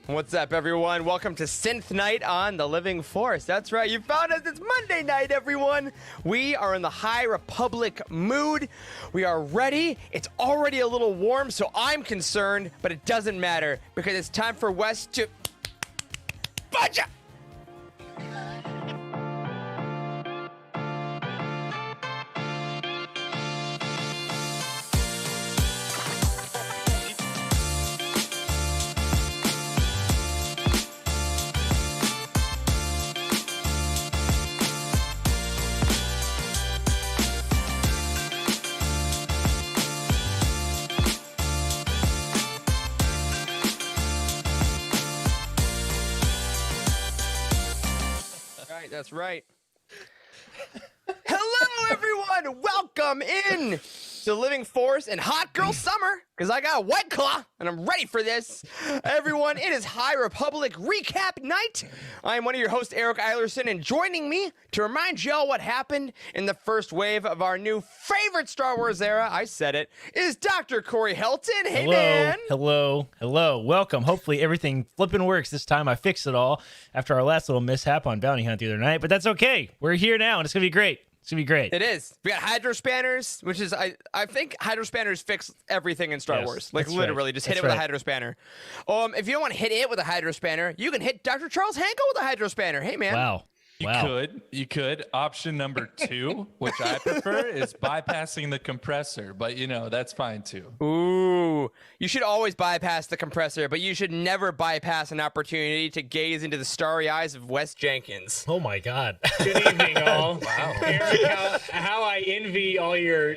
What's up, everyone? Welcome to Synth Night on the Living Force. That's right, you found us. It's Monday night, everyone. We are in the High Republic mood. We are ready. It's already a little warm, so I'm concerned, but it doesn't matter because it's time for Wes to... Bunch up! That's right. Hello, everyone. Welcome in to Living Force and Hot Girl Summer, because I got a White Claw and I'm ready for this. Everyone, it is High Republic Recap Night. I am one of your hosts, Eric Eilerson, and joining me to remind y'all what happened in the first wave of our new favorite Star Wars era, I said it, is Dr. Corey Helton. Hey, man. Hello. Welcome. Hopefully everything flipping works this time. I fixed it all after our last little mishap on Bounty Hunt the other night, but that's okay. We're here now, and it's going to be great. It's going to be great. It is. We got Hydro Spanners, which is, I think Hydro Spanners fix everything in Star Wars. Like, literally, just hit it with a Hydro Spanner. If you don't want to hit it with a Hydro Spanner, you can hit Dr. Charles Hanko with a Hydro Spanner. Hey, man. Wow. You could. Option number 2, which I prefer, is bypassing the compressor, but that's fine too. Ooh, you should always bypass the compressor, but you should never bypass an opportunity to gaze into the starry eyes of Wes Jenkins. Oh my God. Good evening, all. Wow. Eric, how I envy all your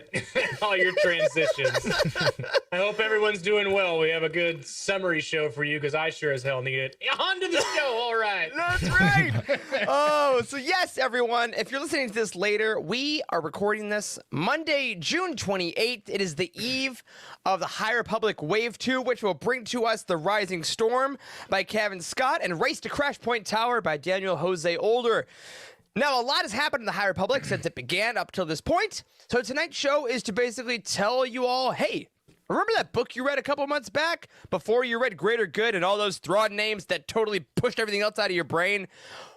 transitions. I hope everyone's doing well. We have a good summary show for you because I sure as hell need it. On to the show, all right. That's right. Oh, so yes, everyone, if you're listening to this later, we are recording this Monday, June 28th. It is the eve of the High Republic Wave 2, which will bring to us The Rising Storm by Cavan Scott and Race to Crashpoint Tower by Daniel Jose Older. Now, a lot has happened in the High Republic since it began up till this point. So tonight's show is to basically tell you all, hey, remember that book you read a couple months back before you read Greater Good and all those Thrawn names that totally pushed everything else out of your brain?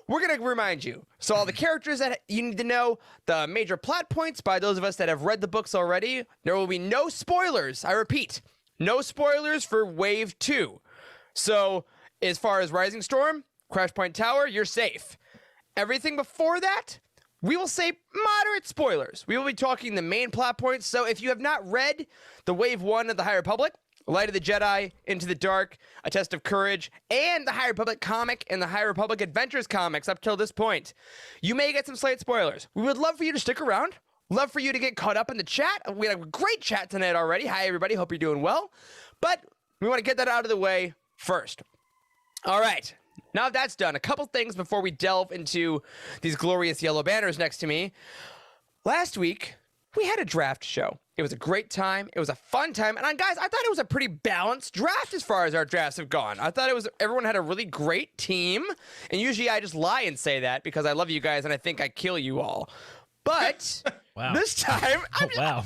We're going to remind you. So all the characters that you need to know, the major plot points by those of us that have read the books already. There will be no spoilers. I repeat, no spoilers for Wave 2. So as far as Rising Storm, Crashpoint Tower, you're safe. Everything before that, we will say moderate spoilers. We will be talking the main plot points. So if you have not read the Wave 1 of the High Republic, Light of the Jedi, Into the Dark, A Test of Courage, and the High Republic comic and the High Republic Adventures comics up till this point, you may get some slight spoilers. We would love for you to stick around. Love for you to get caught up in the chat. We had a great chat tonight already. Hi, everybody. Hope you're doing well. But we want to get that out of the way first. All right. Now that that's done, a couple things before we delve into these glorious yellow banners next to me. Last week, we had a draft show. It was a great time. It was a fun time. And guys, I thought it was a pretty balanced draft as far as our drafts have gone. I thought everyone had a really great team. And usually I just lie and say that because I love you guys and I think I kill you all. But wow. This time,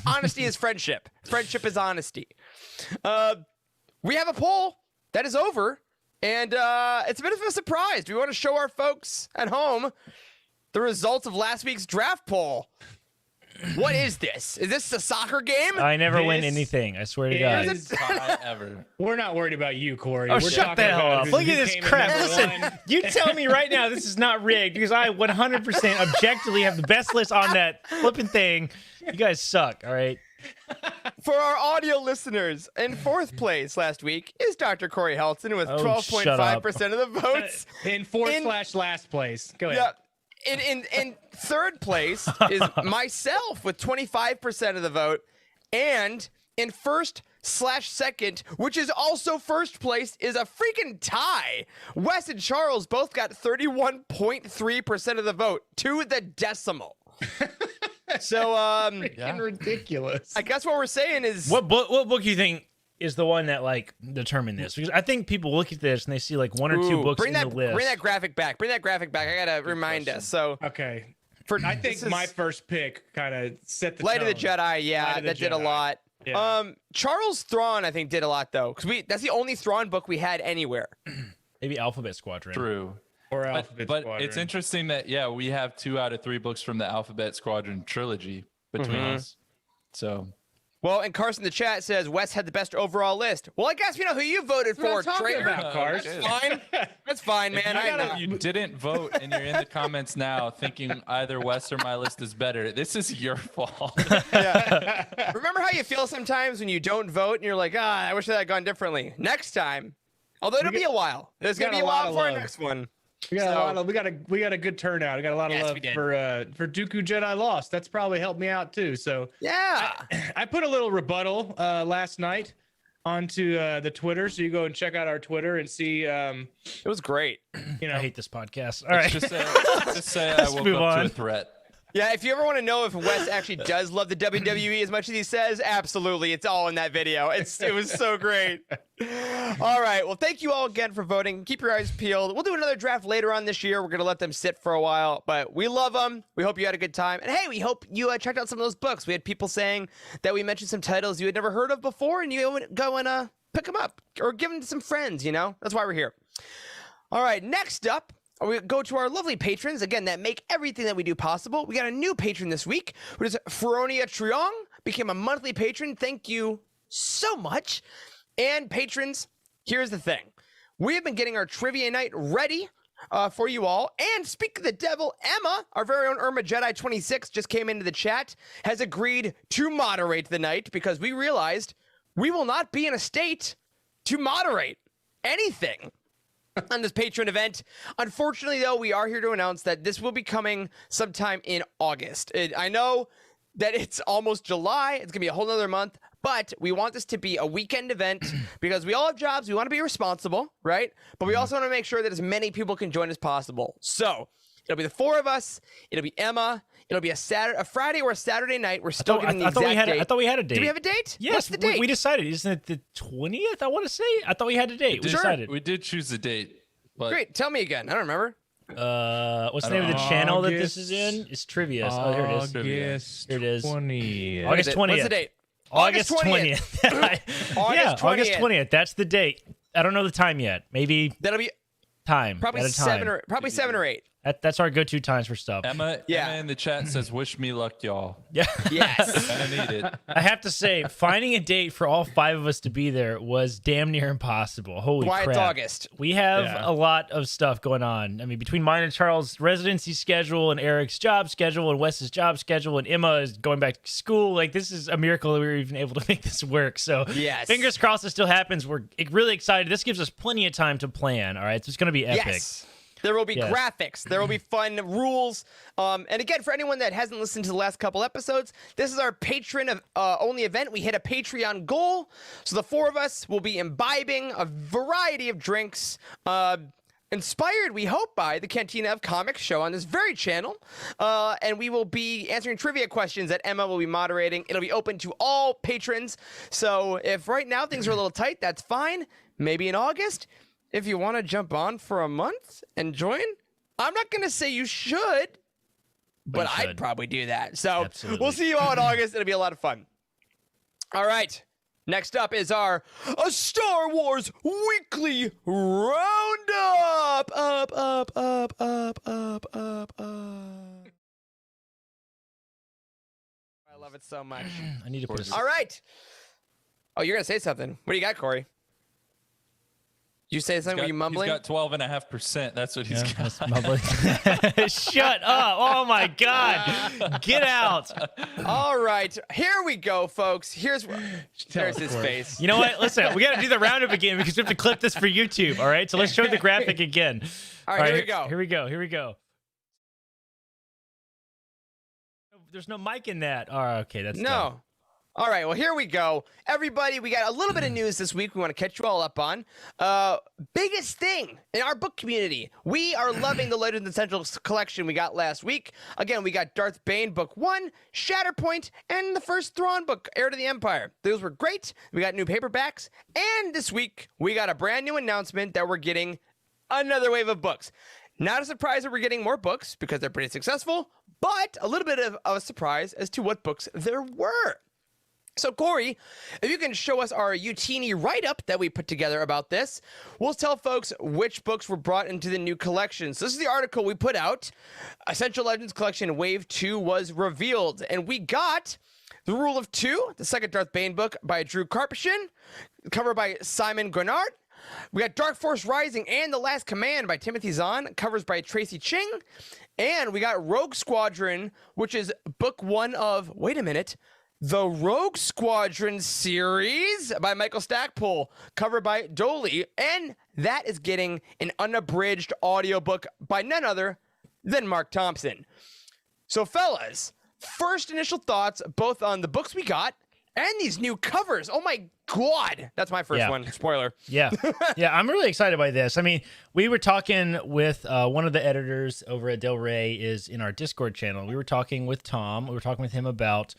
honesty is friendship. Friendship is honesty. We have a poll that is over. And it's a bit of a surprise. We want to show our folks at home the results of last week's draft poll. What is this? Is this a soccer game? I never win anything. I swear to God. Ever. We're not worried about you, Corey. Oh, We're shut the hell up. Look at this crap. Listen, you tell me right now this is not rigged because I 100% objectively have the best list on that flipping thing. You guys suck, all right? For our audio listeners, in fourth place last week is Dr. Corey Helton with 12.5% of the votes. In fourth/last place. Go ahead. Yeah. In third place is myself with 25% of the vote. And in first/second, which is also first place, is a freaking tie. Wes and Charles both got 31.3% of the vote to the decimal. So, ridiculous. I guess what we're saying is... What book do you think is the one that, determined this? Because I think people look at this and they see, one or two books in the list. Bring that graphic back. I got to remind us. So, okay. I think my first pick kind of set the Light tone. of the Jedi, that did a lot. Yeah. Charles Thrawn, I think, did a lot, though. Because that's the only Thrawn book we had anywhere. Maybe Alphabet Squadron. True. Or Alphabet But Squadron. it's interesting that we have 2 out of 3 books from the Alphabet Squadron trilogy between us. So Well, and Carson in the chat says Wes had the best overall list. Well, I guess we know who you voted for, What I'm talking traitor. about, Cars. That's fine. That's fine, man. I know. if you didn't vote and you're in the comments now thinking either Wes or my list is better, this is your fault. Remember how you feel sometimes when you don't vote and you're like, I wish that had gone differently. Next time, although it'll be a while. There's going to be a while before our next one. We got So- a lot of we got a good turnout. We got a lot of Yes, love we did. for Dooku Jedi Lost. That's probably helped me out too. So Yeah. I put a little rebuttal last night onto the Twitter, so you go and check out our Twitter and see. It was great. You know, I hate this podcast. All right. just say I Let's woke move up on. to a threat. Yeah, if you ever want to know if Wes actually does love the WWE as much as he says, absolutely. It's all in that video. It was so great. All right. Well, thank you all again for voting. Keep your eyes peeled. We'll do another draft later on this year. We're going to let them sit for a while, but we love them. We hope you had a good time. And hey, we hope you checked out some of those books. We had people saying that we mentioned some titles you had never heard of before, and you go and pick them up or give them to some friends, you know? That's why we're here. All right. Next up, we go to our lovely patrons, again, that make everything that we do possible. We got a new patron this week, which is Feronia Triong, became a monthly patron. Thank you so much. And patrons, here's the thing. We have been getting our trivia night ready for you all. And speak of the devil, Emma, our very own Irma Jedi 26, just came into the chat, has agreed to moderate the night because we realized we will not be in a state to moderate anything on this patron event. Unfortunately, though, we are here to announce that this will be coming sometime in August. I know that it's almost July. It's going to be a whole nother month, but we want this to be a weekend event because we all have jobs. We want to be responsible, right? But we also want to make sure that as many people can join as possible. So it'll be the 4 of us. It'll be Emma. It'll be a Friday or a Saturday night. We're still getting the exact date. I thought we had a date. Do we have a date? Yes, What's the date? we decided. Isn't it the 20th? I want to say. I thought we had a date. We decided. We did choose a date. But Great. Tell me again. I don't remember. What's the name of the channel that this is in? It's Trivia. Oh, here it is. August Here it is. 20th. August 20th. What's the date? August 20th. Yeah, August 20th. That's the date. I don't know the time yet. Maybe That'll be time. probably at a time. 7 or 8. That's our go-to times for stuff. Emma Yeah. in the chat says, "Wish me luck, y'all." Yeah. Yes. I need it. I have to say, finding a date for all 5 of us to be there was damn near impossible. Holy Why crap. it's August. We have Yeah. a lot of stuff going on. I mean, between mine and Charles' residency schedule and Eric's job schedule and Wes's job schedule and Emma is going back to school, like, this is a miracle that we were even able to make this work. So Yes. fingers crossed it still happens. We're really excited. This gives us plenty of time to plan, all right? So it's going to be epic. Yes. There will be Yes. graphics. There will be fun rules. And again, for anyone that hasn't listened to the last couple episodes, this is our patron of only event. We hit a Patreon goal. So the 4 of us will be imbibing a variety of drinks, inspired, we hope, by the Cantina of Comics show on this very channel. And we will be answering trivia questions that Emma will be moderating. It'll be open to all patrons. So if right now things are a little tight, that's fine. Maybe in August, if you want to jump on for a month and join, I'm not going to say you should, but you I'd should. probably do that. So Absolutely. we'll see you all in August. It'll be a lot of fun. All right. Next up is our Star Wars Weekly Roundup. Up. I love it so much. I need to put a All right. Oh, you're going to say something. What do you got, Corey? You say something? Were you mumbling? He's got 12.5%. That's what he's got. That's mumbling. Shut up. Oh my God. Get out. All right. Here we go, folks. There's his face. You know what? Listen, we got to do the roundup again because we have to clip this for YouTube. All right. So let's show the graphic again. All right, here we go. Here we go. There's no mic in that. Oh, okay. That's dumb. No. All right, well, here we go. Everybody, we got a little bit of news this week we want to catch you all up on. Biggest thing in our book community. We are loving the Legends Essentials collection we got last week. Again, we got Darth Bane Book 1, Shatterpoint, and the first Thrawn book, Heir to the Empire. Those were great. We got new paperbacks. And this week, we got a brand new announcement that we're getting another wave of books. Not a surprise that we're getting more books because they're pretty successful, but a little bit of a surprise as to what books there were. So, Corey, if you can show us our Youtini write-up that we put together about this, we'll tell folks which books were brought into the new collection. So this is the article we put out. Essential Legends Collection Wave 2 was revealed, and we got The Rule of Two, the second Darth Bane book by Drew Karpyshyn, cover by Simon Grenard. We got Dark Force Rising and The Last Command by Timothy Zahn, covers by Tracy Ching. And we got Rogue Squadron, which is book 1 of, wait a minute, the Rogue Squadron series by Michael Stackpole, covered by Doley, and that is getting an unabridged audiobook by none other than Mark Thompson. So, fellas, first initial thoughts both on the books we got and these new covers. Oh my God, that's my first one. Spoiler. Yeah, I'm really excited by this. I mean, we were talking with one of the editors over at Del Rey is in our Discord channel. We were talking with Tom. We were talking with him about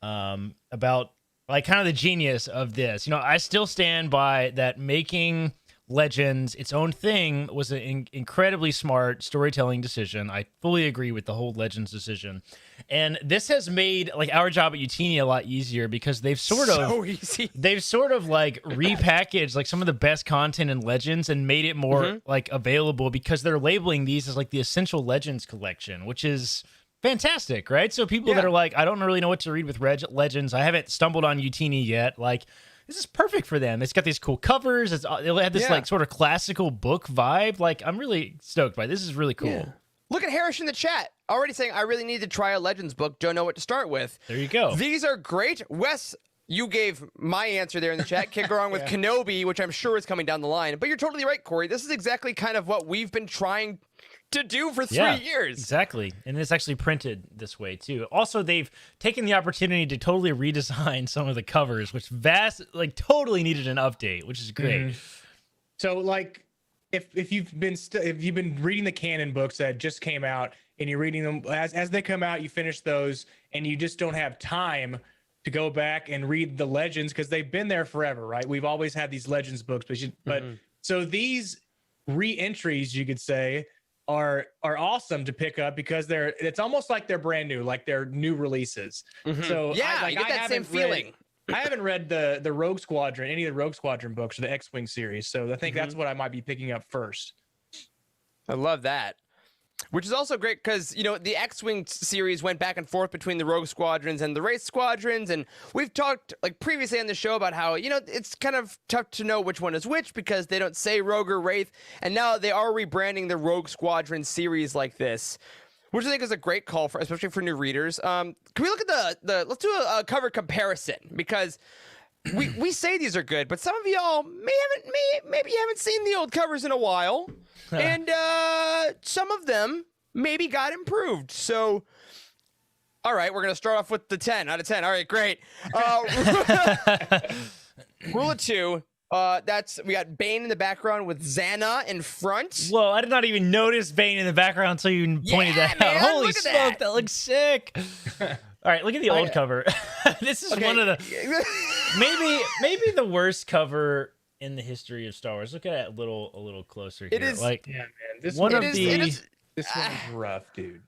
like kind of the genius of this. You know, I still stand by that making Legends its own thing was an incredibly smart storytelling decision. I fully agree with the whole Legends decision. And this has made like our job at Youtini a lot easier because they've sort of like repackaged like some of the best content in Legends and made it more like available because they're labeling these as like the Essential Legends collection, which is fantastic, right? So people that are like, I don't really know what to read with Legends. I haven't stumbled on Youtini yet. Like, this is perfect for them. It's got these cool covers. They have this like sort of classical book vibe. Like, I'm really stoked by it. This is really cool. Yeah. Look at Harris in the chat already saying, I really need to try a Legends book. Don't know what to start with. There you go. These are great. Wes, you gave my answer there in the chat. Can't go wrong with Kenobi, which I'm sure is coming down the line. But you're totally right, Corey. This is exactly kind of what we've been trying to do for 3 years. Exactly. And it's actually printed this way too. Also, they've taken the opportunity to totally redesign some of the covers, which totally needed an update, which is great. So like if you've been reading the canon books that just came out and you're reading them as they come out, you finish those and you just don't have time to go back and read the Legends because they've been there forever, right? We've always had these Legends books, but so these re-entries, you could say, are awesome to pick up because it's almost like they're brand new, like they're new releases. So yeah, you get that same feeling. I haven't read the Rogue Squadron, any of the Rogue Squadron books or the X-Wing series, so I think that's what I might be picking up first. I love that. Which is also great because, you know, the X-Wing series went back and forth between the Rogue Squadrons and the Wraith Squadrons. And we've talked like previously on the show about how, you know, it's kind of tough to know which one is which because they don't say Rogue or Wraith. And now they are rebranding the Rogue Squadron series like this, which I think is a great call for, especially for new readers. Can we look at let's do a cover comparison because we say these are good, but some of y'all maybe you haven't seen the old covers in a while. And some of them maybe got improved. So, all right, we're going to start off with the 10 out of 10. All right, great. Rule of Two. We got Bane in the background with Xana in front. Whoa, I did not even notice Bane in the background until you pointed that out. Holy smoke, that looks sick. All right, look at the old cover. This is one of the maybe the worst cover in the history of Star Wars. Look at it a little closer here. It is like man. This one's rough, dude.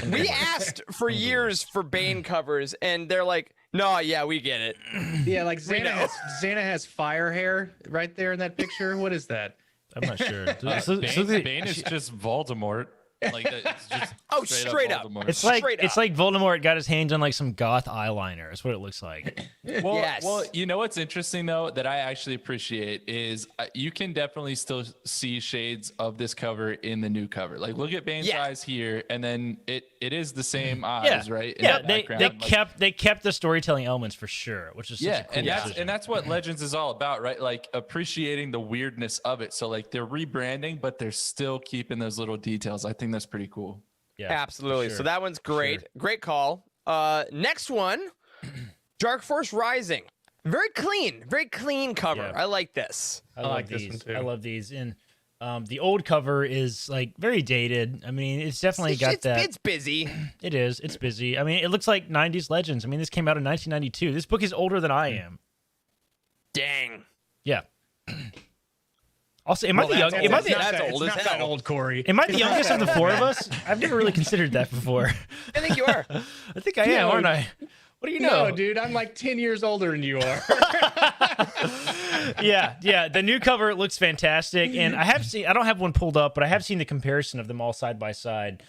We asked for years for Bane covers, and they're like, "No, yeah, we get it." Yeah, like Xana has fire hair right there in that picture. What is that? I'm not sure. Bane is just Voldemort. Like it's just straight up. Voldemort. It's like Voldemort got his hands on like some goth eyeliner. That's what it looks like. Well, you know what's interesting though that I actually appreciate is you can definitely still see shades of this cover in the new cover. Like look at Bane's eyes here, and then it is the same eyes, right? In they kept the storytelling elements for sure, which is such a cool decision. And that's what Legends is all about, right? Like appreciating the weirdness of it. So like they're rebranding, but they're still keeping those little details. I think that's pretty cool. Yeah, absolutely. sure. So that one's great. Great call. Next one, Dark Force Rising. Very clean cover. Yeah. I like this. I like this these. one too. I love these. And the old cover is like very dated. I mean, it's definitely got that. It's busy. It is. It's busy. I mean, it looks like 90s Legends. I mean, this came out in 1992. This book is older than I am. Dang. Yeah. Also, am I the youngest? That's not old, Corey. Am I the youngest of the four of us? I've never really considered that before. I think you are. I think I am, aren't I? What do you know? No, dude, I'm like 10 years older than you are. Yeah. The new cover looks fantastic, and I don't have one pulled up, but I have seen the comparison of them all side by side.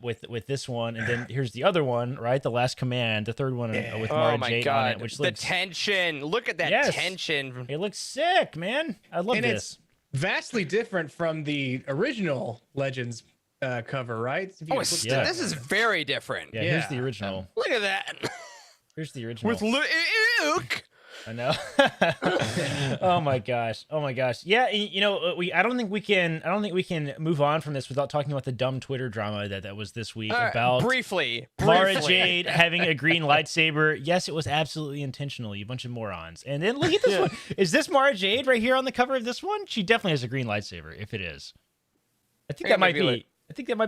With this one, and then here's the other one, right? The Last Command, the third one with Mara Jade on it, which the looks tension. Look at that tension. It looks sick, man. I love this. It's vastly different from the original Legends cover, right? This is very different. Yeah, here's the original. Look at that. Here's the original. With Luke. I know. Oh my gosh. Yeah, I don't think we can move on from this without talking about the dumb Twitter drama that was this week about briefly. Mara Jade having a green lightsaber. Yes, it was absolutely intentional, you bunch of morons. And then look at this one. Is this Mara Jade right here on the cover of this one? She definitely has a green lightsaber, if it is. I think that might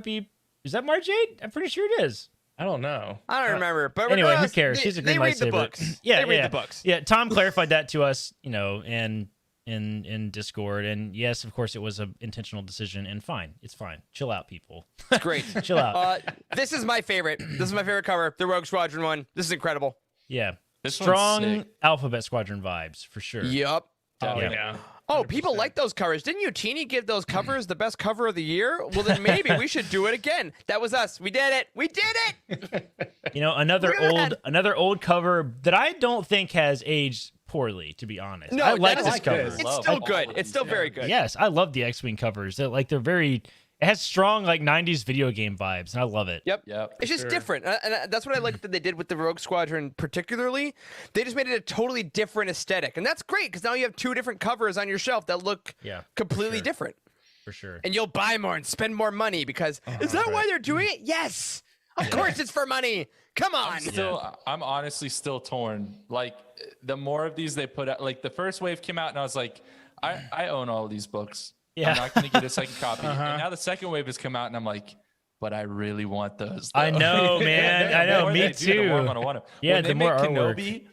be. Is that Mara Jade? I'm pretty sure it is. I don't know. I don't remember. But anyway, who cares? She's a green lightsaber. They read the books. Yeah, they read the books. Yeah, Tom clarified that to us, and in Discord. And yes, of course, it was an intentional decision. And fine, it's fine. Chill out, people. It's great. Chill out. This is my favorite. This is my favorite cover. The Rogue Squadron one. This is incredible. Yeah, This strong Alphabet Squadron vibes for sure. Yep. Yeah. Oh, people like those covers. Didn't Youtini give those covers the best cover of the year? Well, then maybe we should do it again. That was us. We did it. We did it. Another old cover that I don't think has aged poorly, to be honest. No, I like this like cover. this. It's still good. It's still very good. Yes, I love the X-Wing covers. They're very. It has strong 90s video game vibes, and I love it. Yep. Yep. It's just different. And that's what I like that they did with the Rogue Squadron particularly. They just made it a totally different aesthetic. And that's great because now you have two different covers on your shelf that look completely different. For sure. And you'll buy more and spend more money because is that why they're doing it? Yes. Of course it's for money. Come on. I'm honestly still torn. Like, the more of these they put out, like the first wave came out and I was like, I own all of these books. Yeah. I'm not going to get a second copy. And now the second wave has come out and I'm like, but I really want those. I know, man. I know. Me too. The more I'm going to want them. Yeah, when the they more make artwork. Kenobi,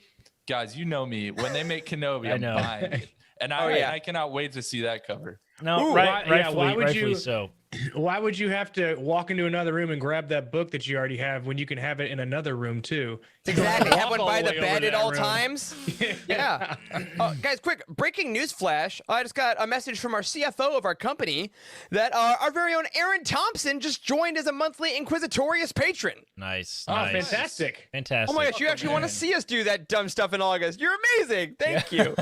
guys, you know me. When they make Kenobi, I'm buying it. And I cannot wait to see that cover. No, rightfully so. Why would you have to walk into another room and grab that book that you already have when you can have it in another room too? Exactly. Have one by the way bed over at that all room. times. Yeah. Guys, quick breaking news flash. I just got a message from our CFO of our company that our very own Aaron Thompson just joined as a monthly Inquisitorious patron. Nice. Oh, fantastic. Fantastic. Oh my gosh, you actually want to see us do that dumb stuff in August. You're amazing. Thank you.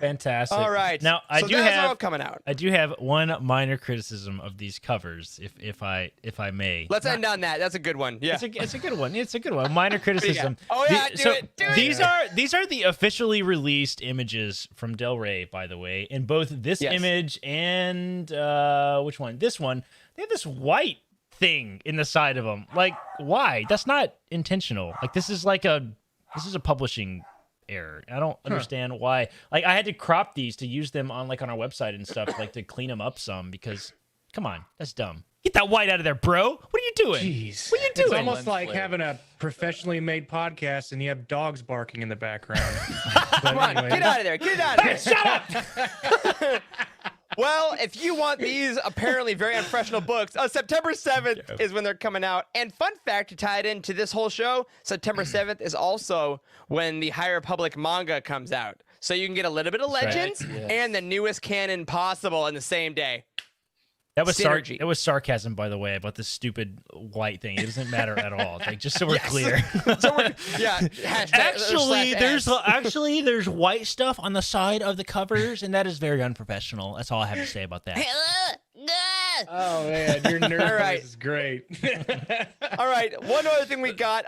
Fantastic. All right. Now I so do those have are all coming out. I do have one minor criticism of these covers, if I may. Let's end on that. That's a good one. Yeah. It's a good one. It's a good one. Minor criticism. Oh yeah, do it. These are the officially released images from Del Rey, by the way. In both this image and which one? This one. They have this white thing in the side of them. Like, why? That's not intentional. Like, this is a publishing error. I don't understand why. Like, I had to crop these to use them on our website and stuff, like to clean them up some, because come on, that's dumb. Get that white out of there, bro. What are you doing? Jeez. What are you doing? It's almost like having a professionally made podcast and you have dogs barking in the background. Come on, get out of there. Get out of there. Shut up. Well, if you want these apparently very unprofessional books, September 7th is when they're coming out. And fun fact to tie it into this whole show, September 7th is also when the High Republic manga comes out. So you can get a little bit of Legends and the newest canon possible in the same day. That was Synergy. That was sarcasm, by the way, about this stupid white thing. It doesn't matter at all. Like, just so we're clear. Actually, there's white stuff on the side of the covers, and that is very unprofessional. That's all I have to say about that. Oh man, your nerd is great. All right, one other thing we got.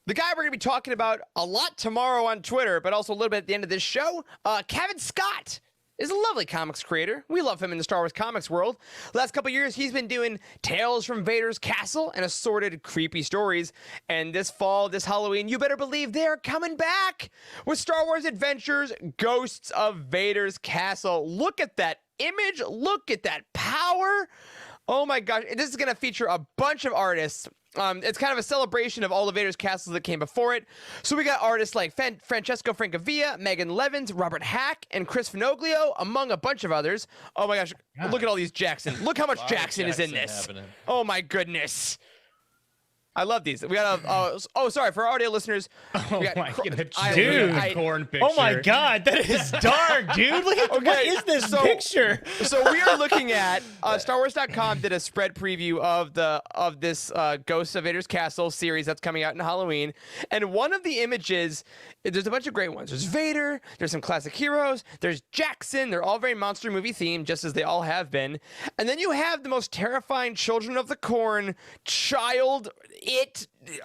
The guy we're going to be talking about a lot tomorrow on Twitter, but also a little bit at the end of this show, Cavan Scott is a lovely comics creator. We love him in the Star Wars comics world. Last couple years, he's been doing Tales from Vader's Castle and assorted creepy stories. And this fall, this Halloween, you better believe they're coming back with Star Wars Adventures, Ghosts of Vader's Castle. Look at that image. Look at that power. Oh my gosh. This is going to feature a bunch of artists. It's kind of a celebration of all the Vader's castles that came before it. So we got artists like Francesco Francavilla, Megan Levins, Robert Hack, and Chris Finoglio, among a bunch of others. Oh my gosh, look at all these Jackson. Look how much Jackson is in this. Oh my goodness. I love these. We got a sorry for our audio listeners. Oh we got my Cr- god, Dude. corn picture. Oh my god, that is dark, dude. Look at what is this picture? So we are looking at StarWars.com did a spread preview of this Ghosts of Vader's Castle series that's coming out in Halloween, and one of the images, there's a bunch of great ones. There's Vader, there's some classic heroes, there's Jackson. They're all very monster movie themed, just as they all have been. And then you have the most terrifying Children of the Corn child,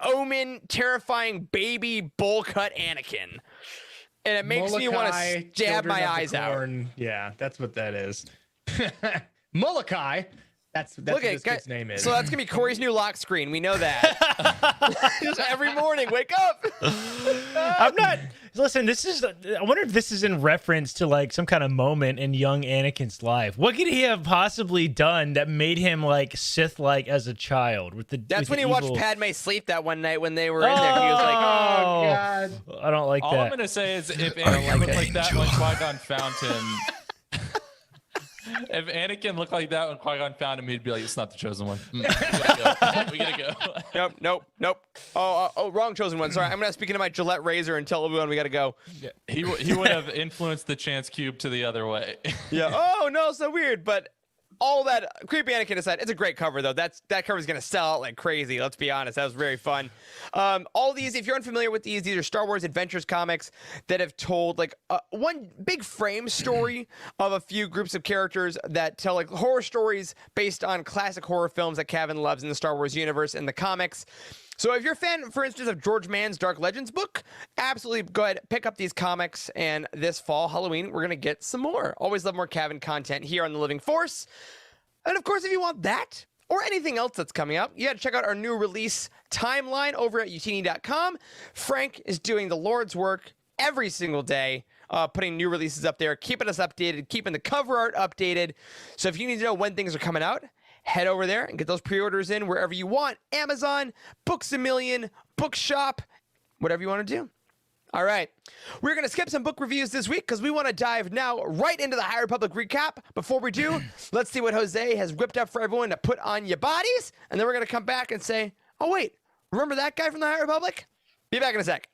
Omen, terrifying baby bowl cut Anakin. And it makes me want to stab my eyes out. Yeah, that's what that is. Molokai. That's what this kid's name is. So that's gonna be Corey's new lock screen. We know that. Just every morning, wake up. I'm not. Listen, this is. I wonder if this is in reference to like some kind of moment in young Anakin's life. What could he have possibly done that made him like Sith-like as a child? That's when he watched Padme sleep that one night when they were in there. He was like, "Oh God, I don't like All that." I'm gonna say is, if Anakin looked like that when Qui-Gon found him. If Anakin looked like that when Qui-Gon found him, he'd be like, "It's not the chosen one. We gotta go." Nope. Oh, wrong chosen one. Sorry, I'm gonna speak into my Gillette razor and tell everyone we gotta go. Yeah. He would have influenced the chance cube to the other way. Yeah. Oh no, so weird. But all that creepy Anakin aside, it's a great cover though. That cover is gonna sell out like crazy. Let's be honest. That was very fun. All these, if you're unfamiliar with these are Star Wars Adventures comics that have told like one big frame story of a few groups of characters that tell like horror stories based on classic horror films that Cavan loves in the Star Wars universe and the comics. So if you're a fan, for instance, of George Mann's Dark Legends book, absolutely go ahead, pick up these comics, and this fall, Halloween, we're going to get some more. Always love more Cavan content here on The Living Force. And of course, if you want that or anything else that's coming up, you got to check out our new release timeline over at Youtini.com. Frank is doing the Lord's work every single day, putting new releases up there, keeping us updated, keeping the cover art updated. So if you need to know when things are coming out, head over there and get those pre-orders in wherever you want. Amazon, Books A Million, Bookshop, whatever you want to do. All right. We're going to skip some book reviews this week because we want to dive now right into the High Republic recap. Before we do, let's see what Jose has whipped up for everyone to put on your bodies. And then we're going to come back and say, oh, wait, remember that guy from the High Republic? Be back in a sec.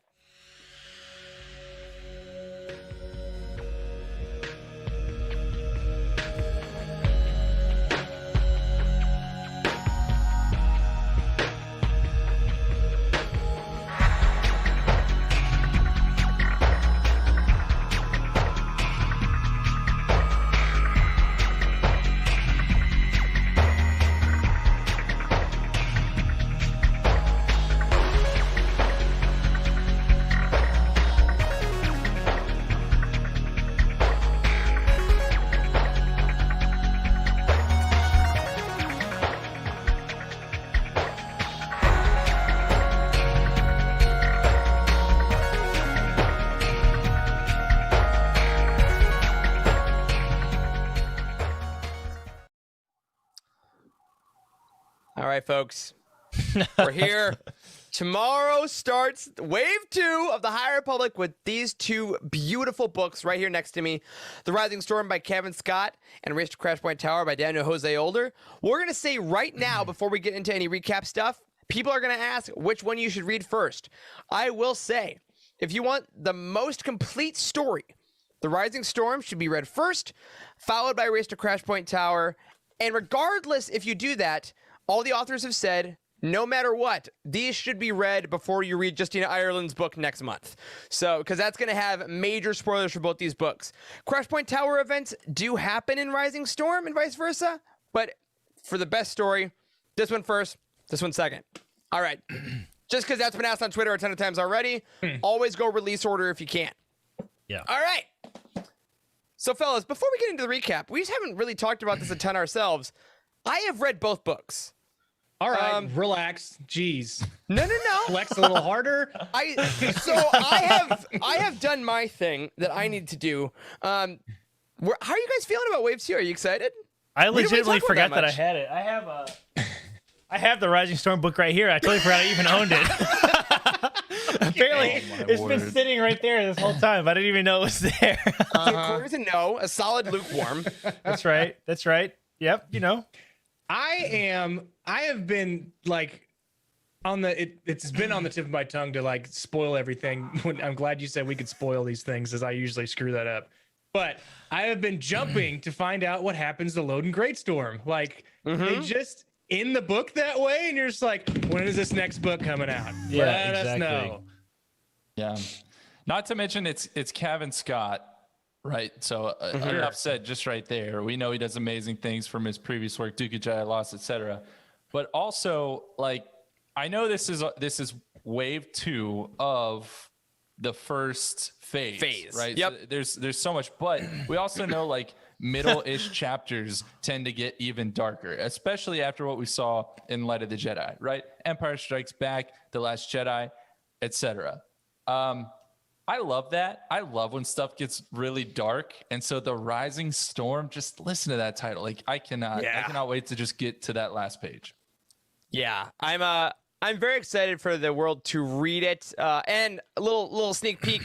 All right, folks, we're here. Tomorrow starts Wave 2 of the High Republic with these two beautiful books right here next to me. The Rising Storm by Cavan Scott and Race to Crashpoint Tower by Daniel Jose Older. We're going to say right now, before we get into any recap stuff, people are going to ask which one you should read first. I will say, if you want the most complete story, The Rising Storm should be read first, followed by Race to Crashpoint Tower. And regardless if you do that, all the authors have said, no matter what, these should be read before you read Justina Ireland's book next month. So, because that's going to have major spoilers for both these books. Crashpoint Tower events do happen in Rising Storm and vice versa, but for the best story, this one first, this one second. All right. Just because that's been asked on Twitter a ton of times already, always go release order if you can. Yeah. All right. So, fellas, before we get into the recap, we just haven't really talked about this a ton ourselves. I have read both books. All right, relax. Jeez. No. Flex a little harder. I have done my thing that I need to do. How are you guys feeling about Wave 2? Are you excited? I We didn't really legitimately talk forgot about that that I had it. I have the Rising Storm book right here. I totally forgot I even owned it. Apparently, it's been sitting right there this whole time. I didn't even know it was there. So Corey's a no, a solid lukewarm. That's right. Yep, you know. I have been like it's been on the tip of my tongue to like spoil everything. I'm glad you said we could spoil these things, as I usually screw that up. But I have been jumping to find out what happens to Loden Greatstorm. Like they just in the book that way, and you're just like, when is this next book coming out? Yeah, Let us exactly. know. Yeah. Not to mention it's Cavan Scott, right? So enough said just right there. We know he does amazing things from his previous work, Duke of Jedi Lost, etc. But also, like, I know this is wave 2 of the first phase. Right? Yep. So there's so much, but we also know like middle-ish chapters tend to get even darker, especially after what we saw in Light of the Jedi, right? Empire Strikes Back, The Last Jedi, etc. I love that. I love when stuff gets really dark. And so the Rising Storm, just listen to that title. Like I cannot wait to just get to that last page. Yeah, I'm very excited for the world to read it. And a little sneak peek.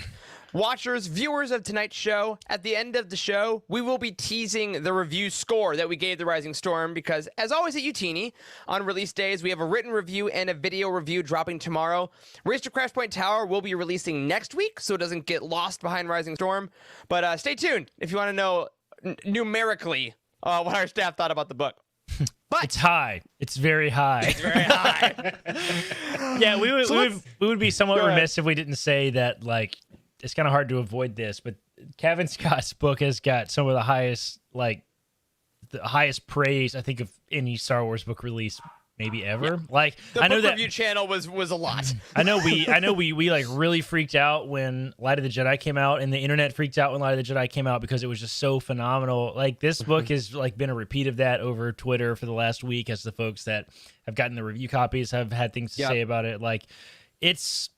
Watchers, viewers of tonight's show, at the end of the show, we will be teasing the review score that we gave The Rising Storm because, as always at Youtini, on release days, we have a written review and a video review dropping tomorrow. Race to Crashpoint Tower will be releasing next week, so it doesn't get lost behind Rising Storm. But stay tuned if you want to know numerically what our staff thought about the book. But It's high. It's very high. it's very high. Yeah, we would be somewhat Go ahead. remiss if we didn't say that, like, it's kind of hard to avoid this, but Cavan Scott's book has got some of the highest praise, I think, of any Star Wars book release maybe ever. Like, The I know book that review channel was a lot. I know we like really freaked out when Light of the Jedi came out, and the internet freaked out when Light of the Jedi came out because it was just so phenomenal. Like, this book has like been a repeat of that over Twitter for the last week, as the folks that have gotten the review copies have had things to say about it. Like, it's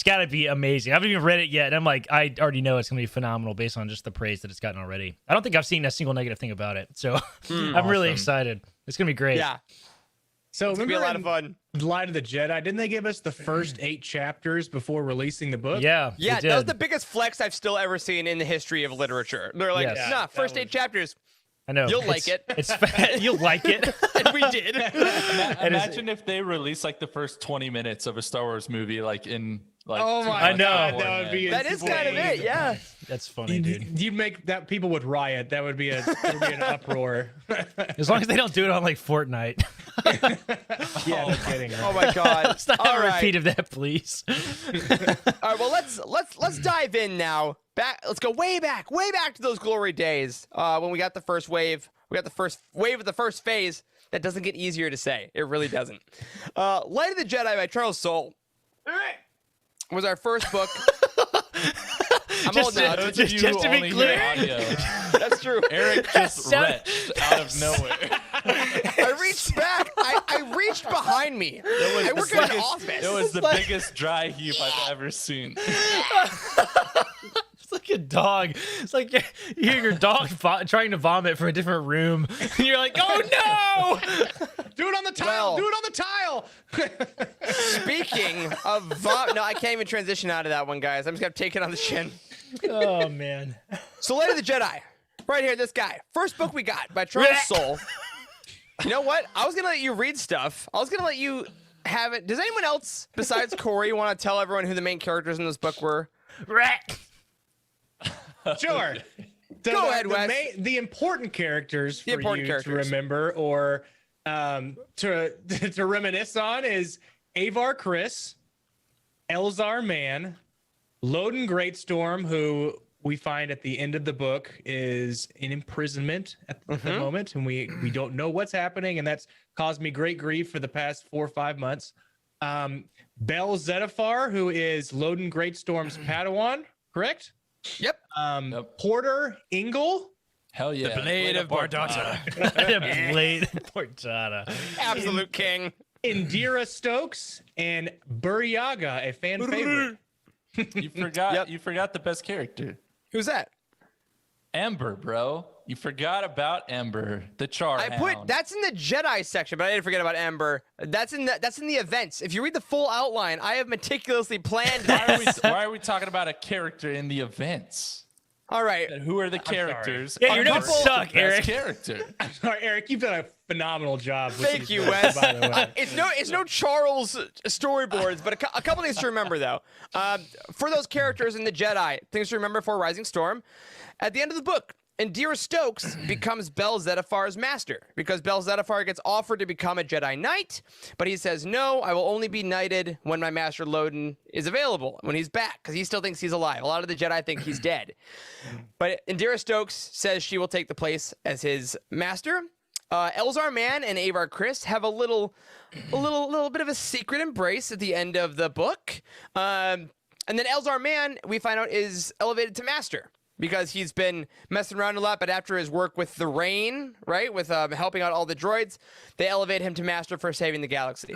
got to be amazing. I haven't even read it yet, and I'm like, I already know it's going to be phenomenal based on just the praise that it's gotten already. I don't think I've seen a single negative thing about it, so I'm really excited. It's going to be great. Yeah, So it's gonna be a lot in of fun. Light of the Jedi, didn't they give us the first 8 chapters before releasing the book? Yeah, Yeah, they that was did. the biggest flex I've still ever seen in the history of literature. They're like, Yes. nah, that first was- 8 chapters, I know. you'll like it. You'll like it. and we did. Imagine if they released like the first 20 minutes of a Star Wars movie, like in like. Oh my I know. God, that would be That is kind of insane. it, yeah. That's funny, dude. You'd make that people would riot. That would be an uproar. As long as they don't do it on like Fortnite. Yeah, no kidding. Oh my god. Let's not All have a right. repeat of that, please. All right, well let's dive in now. Let's go way back to those glory days when we got the first wave. We got the first wave of the first phase. That doesn't get easier to say. It really doesn't. Light of the Jedi by Charles Soule was our first book. I'm old now. Those Just of you to who be only clear. hear audio, That's true. Eric just Sound- retched out of nowhere. I reached back. I reached behind me. I work in an office. It was the biggest dry heap I've ever seen. It's like a dog. It's like you hear your dog trying to vomit from a different room. And you're like, oh no! Do it on the tile. Well- Do it on the tile. Speaking of no, I can't even transition out of that one, guys. I'm just gonna take it on the chin. Oh man. So, Light of the Jedi, right here, this guy. First book we got by Charles Soule. You know what? I was gonna let you read stuff. I was gonna let you have it. Does anyone else besides Corey want to tell everyone who the main characters in this book were? Rat. Sure. Go ahead, Wes. The important characters for important you characters. to remember or to reminisce on is Avar Chris, Elzar Mann, Loden Greatstorm, who we find at the end of the book is in imprisonment at the moment, and we don't know what's happening, and that's caused me great grief for the past 4 or 5 months. Bel Zettifar, who is Loden Greatstorm's Padawan, correct? Yep. Porter Ingle, Hell yeah. The Blade of Bardata. The Blade of Bardata. Absolute king. Indira Stokes, and Buryaga, a fan favorite. You forgot. Yep. You forgot the best character, Who's that? Ember, bro. You forgot about Ember, the Char. I put that's in the Jedi section, but I didn't forget about Ember. That's in the events. If you read the full outline, I have meticulously planned Why this. are we talking about a character in the events? All right. And who are the characters? Yeah, your notes suck, Best Eric. Character. Sorry, Eric, you've done a phenomenal job. with Thank these you, notes, Wes. by the way. It's no Charles storyboards, but a couple things to remember though. For those characters in the Jedi, things to remember for Rising Storm. At the end of the book, Indira Stokes becomes Bel Zedifar's master because Bel Zedifar gets offered to become a Jedi Knight, but he says, no, I will only be knighted when my master Loden is available, when he's back, because he still thinks he's alive. A lot of the Jedi think he's dead. But Indira Stokes says she will take the place as his master. Elzar Mann and Avar Kriss have a little bit of a secret embrace at the end of the book. And then Elzar Mann, we find out, is elevated to master, because he's been messing around a lot, but after his work with the Rain, right, with helping out all the droids, they elevate him to master for saving the galaxy.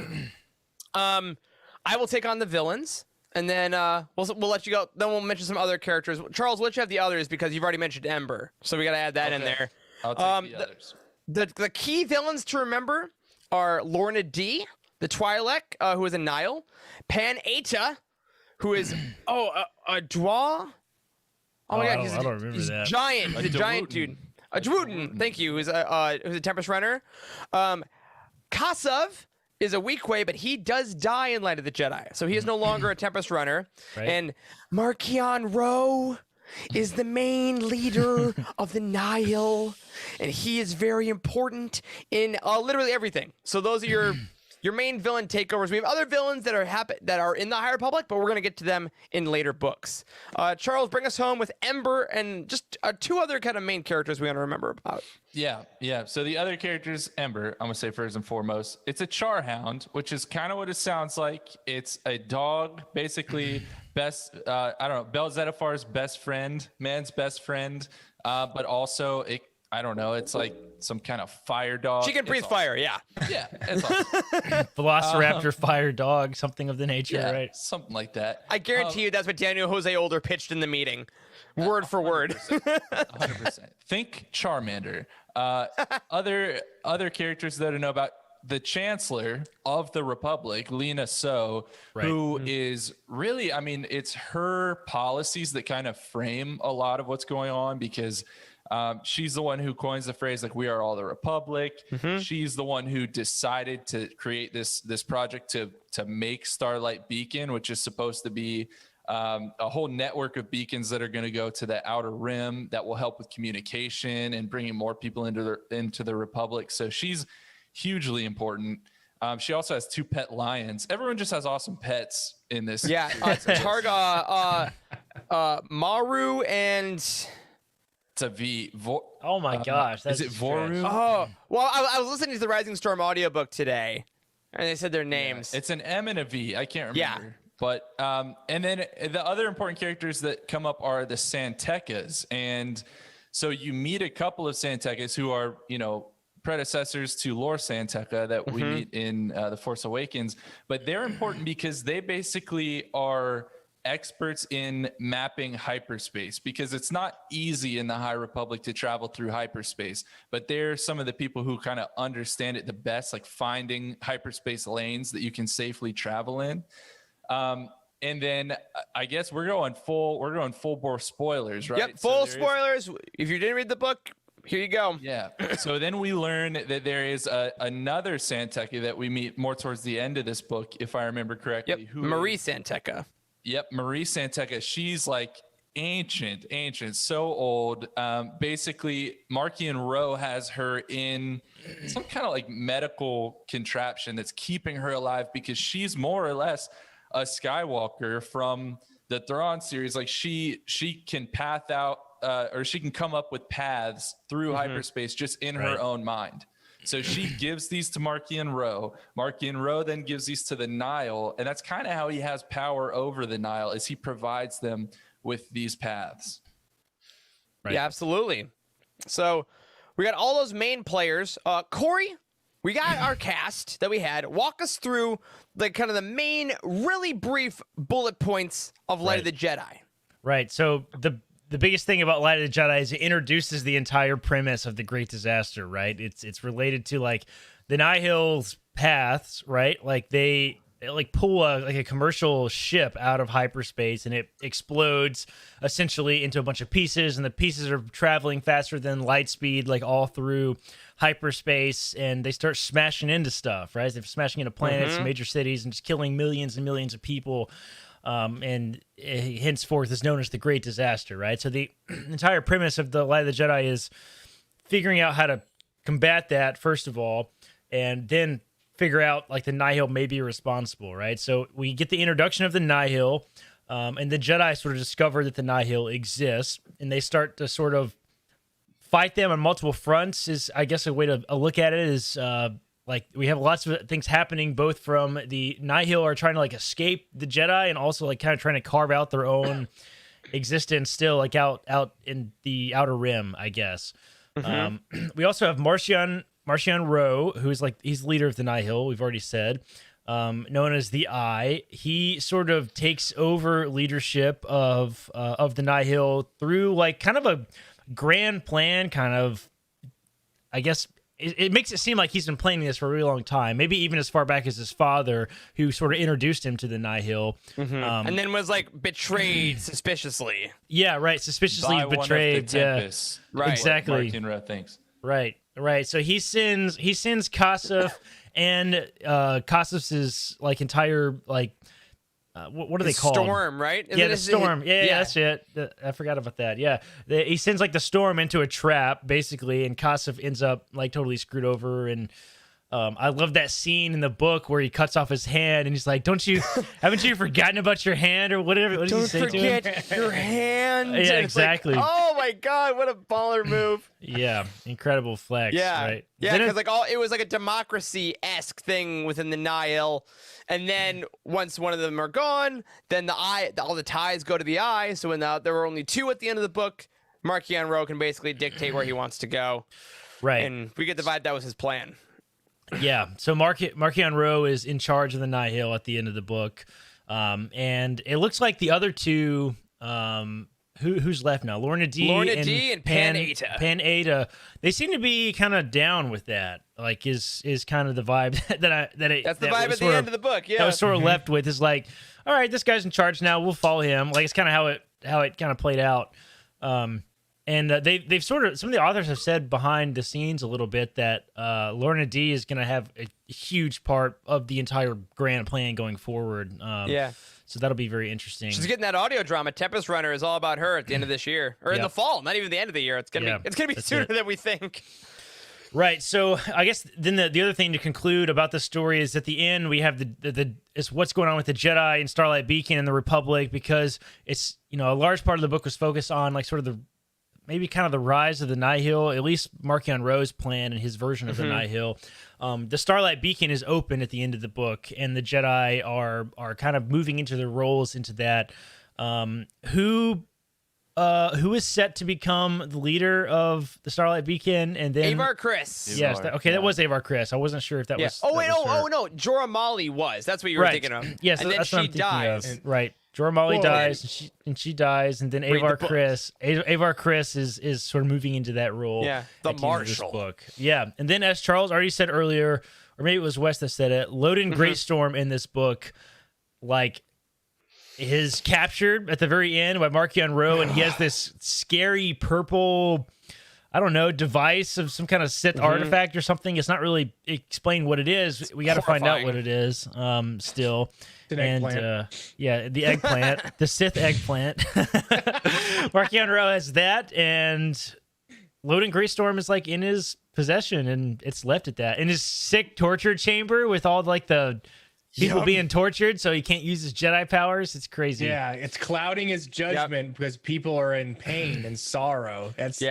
I will take on the villains, and then we'll let you go. Then we'll mention some other characters. Charles, we'll let you have the others because you've already mentioned Ember, so we got to add that in there. I'll take the others. The key villains to remember are Lorna D, the Twi'lek, who is a Nihil, Pan Eta, who is a Dwa. Oh my God, I don't remember he's that. giant. He's a giant dude. A Dwooten, thank you. Who's a Tempest Runner. Kassav is a Weequay, but he does die in Light of the Jedi, so he is no longer a Tempest Runner. Right. And Markion Ro is the main leader of the Nihil, and he is very important in literally everything. So those are your main villain takeovers. We have other villains that are in the High Republic, but we're going to get to them in later books. Charles, bring us home with Ember and just two other kind of main characters we want to remember about. Yeah. So the other characters, Ember, I'm going to say first and foremost, it's a Charhound, which is kind of what it sounds like. It's a dog, basically best, Bel Zedifar's best friend, man's best friend, but also it's like some kind of fire dog. She can breathe fire, yeah. Yeah, it's awesome. Velociraptor, fire dog, something of the nature, Yeah, right? something like that. I guarantee you that's what Daniel Jose Older pitched in the meeting. Word for word. 100%. Think Charmander. Other characters that I know about, the Chancellor of the Republic, Lena So, Right. who is really, it's her policies that kind of frame a lot of what's going on, because she's the one who coins the phrase, like, we are all the Republic. Mm-hmm. She's the one who decided to create this project to make Starlight Beacon, which is supposed to be a whole network of beacons that are going to go to the Outer Rim that will help with communication and bringing more people into the Republic. So she's hugely important. She also has 2 pet lions. Everyone just has awesome pets in this. Yeah, Targa, Maru, and... It's a V. Oh my gosh. That's is it Voru? Oh, well, I was listening to the Rising Storm audiobook today, and they said their names. It's an M and a V. I can't remember. Yeah. But and then the other important characters that come up are the Santecas. And so you meet a couple of Santecas who are, predecessors to Lord Santeca that we meet in The Force Awakens. But they're important because they basically are experts in mapping hyperspace, because it's not easy in the High Republic to travel through hyperspace, but they're some of the people who kind of understand it the best, like finding hyperspace lanes that you can safely travel in. And then I guess we're going full bore spoilers, right? Yep, full spoilers. If you didn't read the book, here you go. Yeah. So then we learn that there is another Santeca that we meet more towards the end of this book, if I remember correctly. Yep, Marie Santeca. Yep, Marie Santeca. She's like ancient, so old. Basically, Markian Ro has her in some kind of like medical contraption that's keeping her alive, because she's more or less a Skywalker from the Thrawn series. Like she can path out, or she can come up with paths through hyperspace just in her own mind. So she gives these to Markian Ro. Markian Ro then gives these to the Nihil, and that's kind of how he has power over the Nihil, is he provides them with these paths. Right. Yeah, absolutely. So we got all those main players. Corey, we got our cast that we had. Walk us through the kind of the main, really brief bullet points of Light of the Jedi. Right. So the biggest thing about Light of the Jedi is it introduces the entire premise of the Great Disaster, right? It's related to like the Nihil's paths, right? Like they like pull a commercial ship out of hyperspace, and it explodes essentially into a bunch of pieces, and the pieces are traveling faster than light speed, like all through hyperspace, and they start smashing into stuff, right? They're smashing into planets, major cities, and just killing millions and millions of people. And henceforth is known as the Great Disaster, right? So the entire premise of the Light of the Jedi is figuring out how to combat that, first of all, and then figure out like the Nihil may be responsible, right? So we get the introduction of the Nihil, and the Jedi sort of discover that the Nihil exists, and they start to sort of fight them on multiple fronts. Is, I guess, a way to look at it is like we have lots of things happening, both from the Nihil are trying to like escape the Jedi, and also like kind of trying to carve out their own existence still, like out in the Outer Rim, I guess. We also have Marcion Rowe, who's like, he's the leader of the Nihil, we've already said, known as the Eye. He sort of takes over leadership of the Nihil through like kind of a grand plan, kind of, I guess. It makes it seem like he's been planning this for a really long time, maybe even as far back as his father, who sort of introduced him to the Nihil. And then was like betrayed suspiciously. Yeah, right. Suspiciously By betrayed. One of the Yeah, Tempests, right. Exactly. Martin Rowe thinks. Right. So he sends Kasif and Kasif's like entire like what are they called? Storm, right? Yeah, the storm. Yeah, that's it. I forgot about that. Yeah, he sends like the storm into a trap basically, and Kasif ends up like totally screwed over. And I love that scene in the book where he cuts off his hand, and he's like, haven't you forgotten about your hand or whatever? What does he say to him? Don't forget your hand. Yeah, And it's exactly. Like, oh my God, what a baller move. Yeah, incredible flex. Yeah, right. yeah, Then because like it was like a democracy-esque thing within the Nihil, and then once one of them are gone, then all the ties go to the Eye. So when there were only two at the end of the book, Marcion Rowe can basically dictate where he wants to go. Right. And we get the vibe that was his plan. Yeah, so Marcion Rowe is in charge of the Nihil at the end of the book, and it looks like the other two, who's left now? Lorna D and Pan-Eta. They seem to be kind of down with that. Like is kind of the vibe That's the vibe at the end of the book. Yeah, that was sort of left with is like, all right, this guy's in charge now. We'll follow him. Like it's kind of how it kind of played out. And they've sort of, some of the authors have said behind the scenes a little bit that Lorna D is going to have a huge part of the entire grand plan going forward. Yeah. So that'll be very interesting. She's getting that audio drama. Tempest Runner is all about her at the end of this year, or in the fall. Not even the end of the year. It's gonna be sooner than we think. Right. So I guess then the other thing to conclude about the story is at the end we have is what's going on with the Jedi and Starlight Beacon and the Republic, because it's, you know, a large part of the book was focused on like sort of maybe kind of the rise of the Nihil, at least Marcion Rowe's plan and his version of the Nihil. The Starlight Beacon is open at the end of the book, and the Jedi are kind of moving into their roles into that. Who is set to become the leader of the Starlight Beacon, and then Avar Chris. Yes, that was Avar Chris. I wasn't sure if that was. No, Jorah Mali was. That's what you were thinking of. Yes, and then that's what I'm she thinking dies. of. Right. Jorah Mali dies, and she dies, and then Avar Chris is sort of moving into that role. Yeah, the at the end of this Marshal. book. Yeah, and then as Charles already said earlier, or maybe it was Wes that said it, Loden Greatstorm in this book, like, is captured at the very end by Marcion Rowe, and he has this scary purple, I don't know, device of some kind of Sith artifact or something. It's not really explained what it is. We got to find out what it is still. An eggplant. The eggplant, the Sith eggplant. Marcion Rowe has that, and Loden Greatstorm is like in his possession, and it's left at that. In his sick torture chamber with all like the people being tortured, so he can't use his Jedi powers. It's crazy. Yeah, it's clouding his judgment because people are in pain and sorrow. That's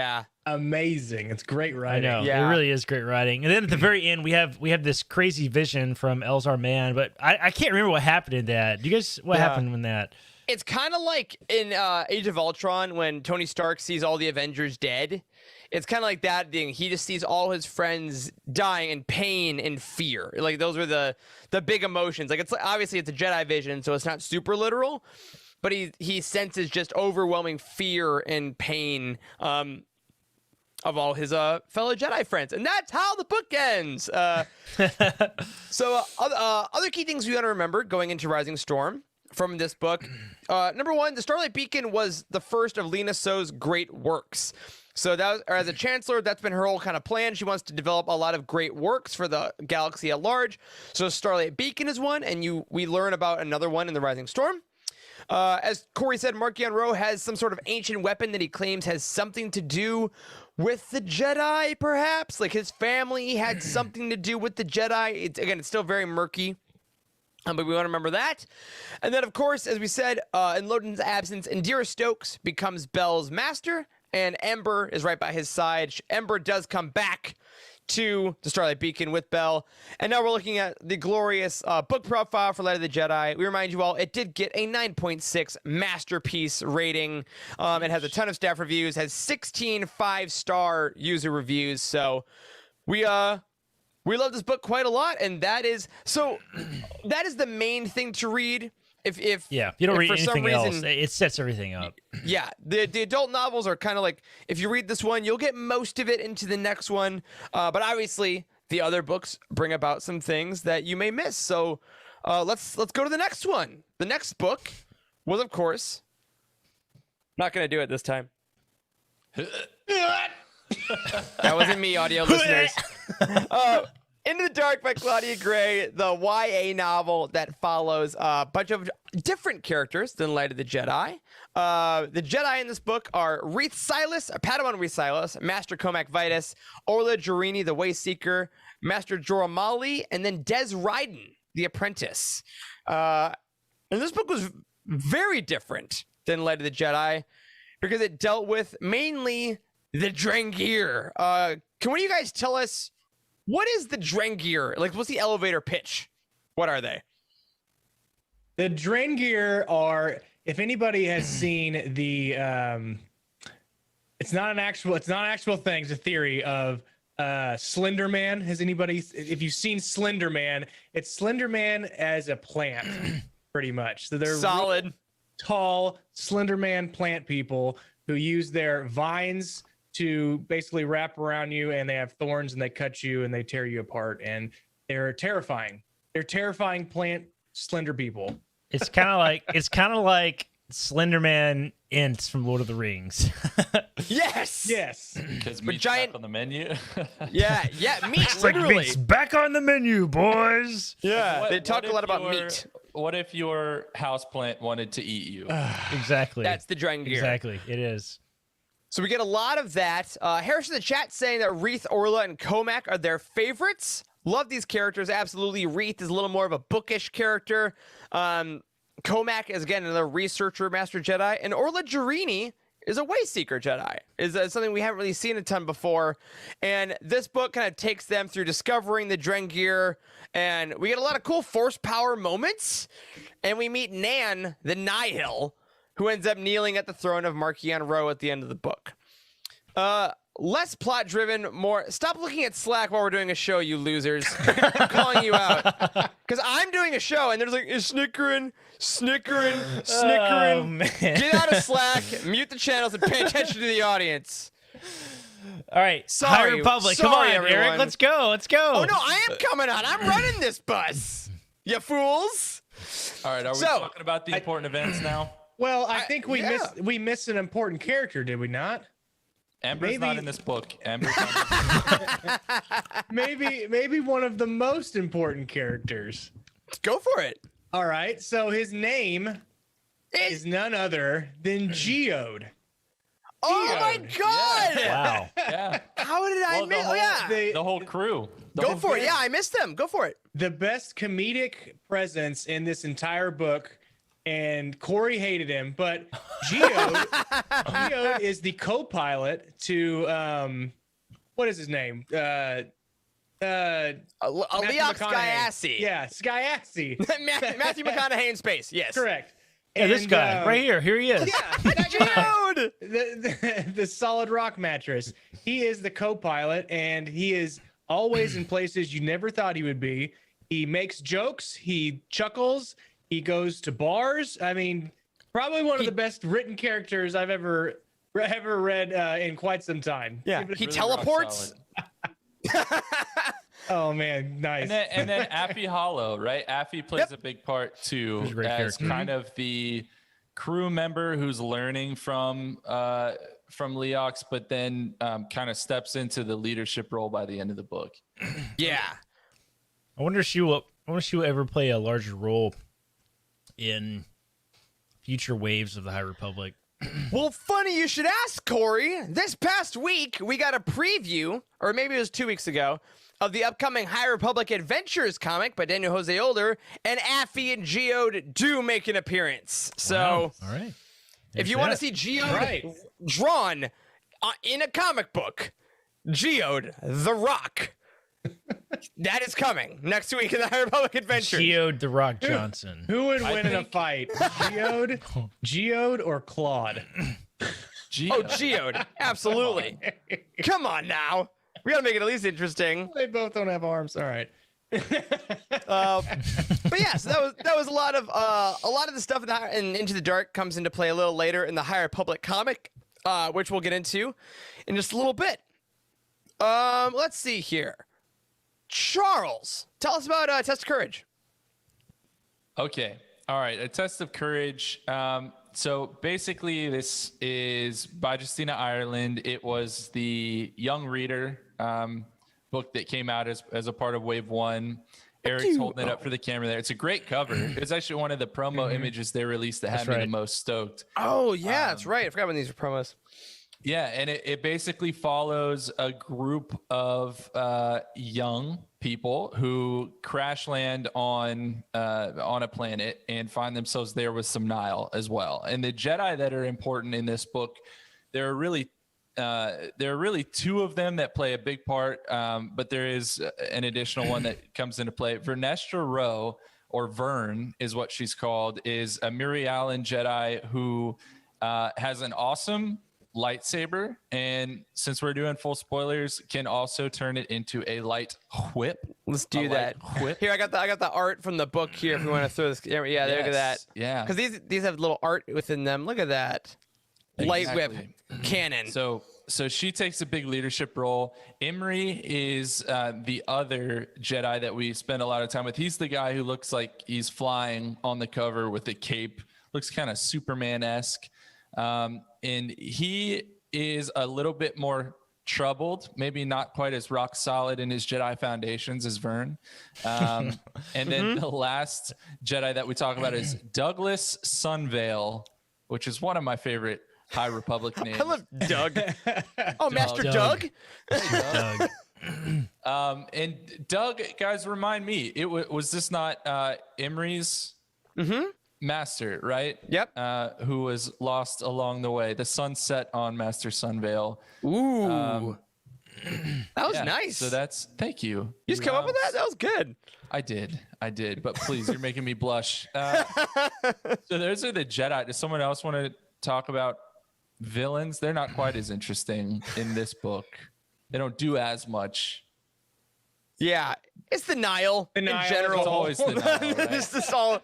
amazing. It's great writing. I know. It really is great writing. And then at the very end, we have this crazy vision from Elzar Mann, but I can't remember what happened in that. Do you guys what happened in that? It's kind of like in Age of Ultron when Tony Stark sees all the Avengers dead. It's kind of like that thing. He just sees all his friends dying in pain and fear. Like those are the big emotions. Like obviously it's a Jedi vision, so it's not super literal, but he senses just overwhelming fear and pain. of all his fellow Jedi friends. And that's how the book ends. So other key things we got to remember going into Rising Storm from this book. Number one, the Starlight Beacon was the first of Lena So's great works. So that was, as a chancellor, that's been her whole kind of plan. She wants to develop a lot of great works for the galaxy at large. So Starlight Beacon is one, and we learn about another one in the Rising Storm. As Corey said, Markion Ro has some sort of ancient weapon that he claims has something to do with the Jedi, perhaps. Like his family had something to do with the Jedi. It's still very murky. But we want to remember that. And then, of course, as we said, in Loden's absence, Indira Stokes becomes Bel's master, and Ember is right by his side. Ember does come back to the Starlight Beacon with Bel. And now we're looking at the glorious book profile for Light of the Jedi. We remind you all, it did get a 9.6 masterpiece rating. It has a ton of staff reviews, has 16 5-star user reviews. So we love this book quite a lot, and that is the main thing to read. If you don't read anything else, it sets everything up. Yeah, the adult novels are kind of like, if you read this one, you'll get most of it into the next one. But obviously, the other books bring about some things that you may miss. So let's go to the next one. The next book was, of course, not going to do it this time. That wasn't me, audio listeners. Into the Dark by Claudia Gray, the YA novel that follows a bunch of different characters than Light of the Jedi. The Jedi in this book are Reath Silas, Padawan Reath Silas, Master Comac Vitus, Orla Jurini, the Wayseeker, Master Jorah Mali, and then Des Ryden, the Apprentice. And this book was very different than Light of the Jedi because it dealt with mainly the Drengir. Can one of you guys tell us, what is the Drengir? Like, what's the elevator pitch? What are they? The Drengir are, if anybody has seen the, it's not an actual thing. It's a theory of Slender Man. Has anybody, if you've seen Slender Man, it's Slender Man as a plant, pretty much. So they're solid, really tall Slender Man plant people who use their vines to basically wrap around you, and they have thorns and they cut you and they tear you apart, and they're terrifying. They're terrifying plant slender people. It's kind of like Slender Man Ents from Lord of the Rings. Yes. Because But meat's giant back on the menu. Yeah, meat, It's like literally. meat's back on the menu, boys. Yeah, they talk what a lot if about meat. What if your houseplant wanted to eat you? Exactly. That's the Drengir. Exactly. It is. So we get a lot of that. Harris in the chat saying that Reath, Orla, and Comac are their favorites. Love these characters, absolutely. Reath is a little more of a bookish character. Comac is, again, another researcher Master Jedi. And Orla Jurini is a Wayseeker Jedi. Is something we haven't really seen a ton before. And this book kind of takes them through discovering the Drengir. And we get a lot of cool Force power moments. And we meet Nan, the Nihil, who ends up kneeling at the throne of Markion Ro at the end of the book. Less plot-driven, more... Stop looking at Slack while we're doing a show, you losers. I'm calling you out. Because I'm doing a show, and there's like, it's snickering. Oh, man. Get out of Slack, mute the channels, and pay attention to the audience. All right. Sorry. High Republic. Come on, Sorry, Eric. everyone. Let's go. Oh, no, I am coming on. I'm running this bus. You fools. All right, are we talking about the important events now? Well, I think we missed an important character, did we not? Ember's not in this book. Ember's not maybe one of the most important characters. Go for it. All right, so his name is none other than Geode. Oh my God! Wow. Yeah. How did I miss? Oh yeah. The whole crew. Go for it. Yeah, I missed them. Go for it. The best comedic presence in this entire book, and Corey hated him, but Geode is the co-pilot to what is his name? Leox McConaughey. Skyassi. Yeah, Skyassi. Matthew McConaughey in space. Yes. Correct. Yeah, this guy right here. Here he is. Yeah, that Geode. The solid rock mattress. He is the co-pilot, and he is always in places you never thought he would be. He makes jokes. He chuckles. He goes to bars. I mean, probably one of the best written characters I've ever ever read in quite some time. Yeah, Give it- he Really rock teleports. solid. Oh man, nice. And then Affy Hollow, right? Affy plays a big part too, He's a great as character. kind of the crew member who's learning from Leox, but then kind of steps into the leadership role by the end of the book. Yeah. I wonder if she will ever play a larger role in future waves of the High Republic. Well, funny you should ask, Corey. This past week, we got a preview, or maybe it was 2 weeks ago, of the upcoming High Republic Adventures comic by Daniel Jose Older, and Affy and Geode do make an appearance. So, Wow. All right. if you want to see Geode drawn in a comic book, Geode the Rock, that is coming next week in the High Republic Adventures. Geode the Rock Johnson. Who would win in a think- fight, Geode or Claude? Oh, Geode, absolutely. Come on now. We got to make it at least interesting. They both don't have arms. All right. But yeah, so that was a lot of the stuff in Into the Dark comes into play a little later in the High Republic comic, which we'll get into in just a little bit. Let's see here. Charles, tell us about Test of Courage. Okay. All right. A Test of Courage. So basically, this is by Justina Ireland. It was the Young Reader book that came out as a part of Wave 1. Eric's holding it up for the camera there. It's a great cover. It's actually one of the promo images they released that had me the most stoked. Oh, yeah, that's right. I forgot when these were promos. Yeah, and it basically follows a group of young people who crash land on a planet and find themselves there with some Nile as well. And the Jedi that are important in this book, there are really two of them that play a big part, but there is an additional one that comes into play. Vernestra Rowe, or Vern is what she's called, is a Miri Allen Jedi who has an awesome lightsaber, and since we're doing full spoilers, can also turn it into a light whip. Let's do that. Whip. Here, I got the art from the book here. If we want to throw this, yeah, look at that. Yeah. Because these have little art within them. Look at that. Light whip cannon. So she takes a big leadership role. Imri is the other Jedi that we spend a lot of time with. He's the guy who looks like he's flying on the cover with a cape. Looks kind of Superman-esque. And he is a little bit more troubled, maybe not quite as rock solid in his Jedi foundations as Vern. And then the last Jedi that we talk about is Douglas Sunvale, which is one of my favorite High Republic names. I love Doug. Oh, Master Doug? Doug. And Doug, guys, remind me, was this not Imri's master, right? Yep. Who was lost along the way. The sun set on Master Sunvale. Ooh. That was Yeah, nice. So thank you. You just come up with that? That was good. I did. But please, you're making me blush. So those are the Jedi. Does someone else want to talk about villains? They're not quite as interesting in this book. They don't do as much. Yeah. It's the Nile in Nile is general. It's always the Nile, right? This all.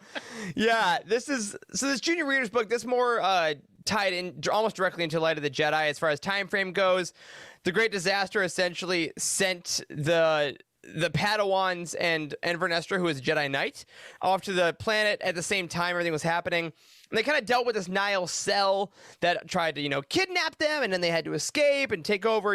Yeah. This Junior Reader's book, this more tied in almost directly into Light of the Jedi as far as time frame goes. The Great Disaster essentially sent the Padawans and Vernestra, who is a Jedi Knight, off to the planet at the same time everything was happening. And they kind of dealt with this Nile cell that tried to, kidnap them, and then they had to escape and take over,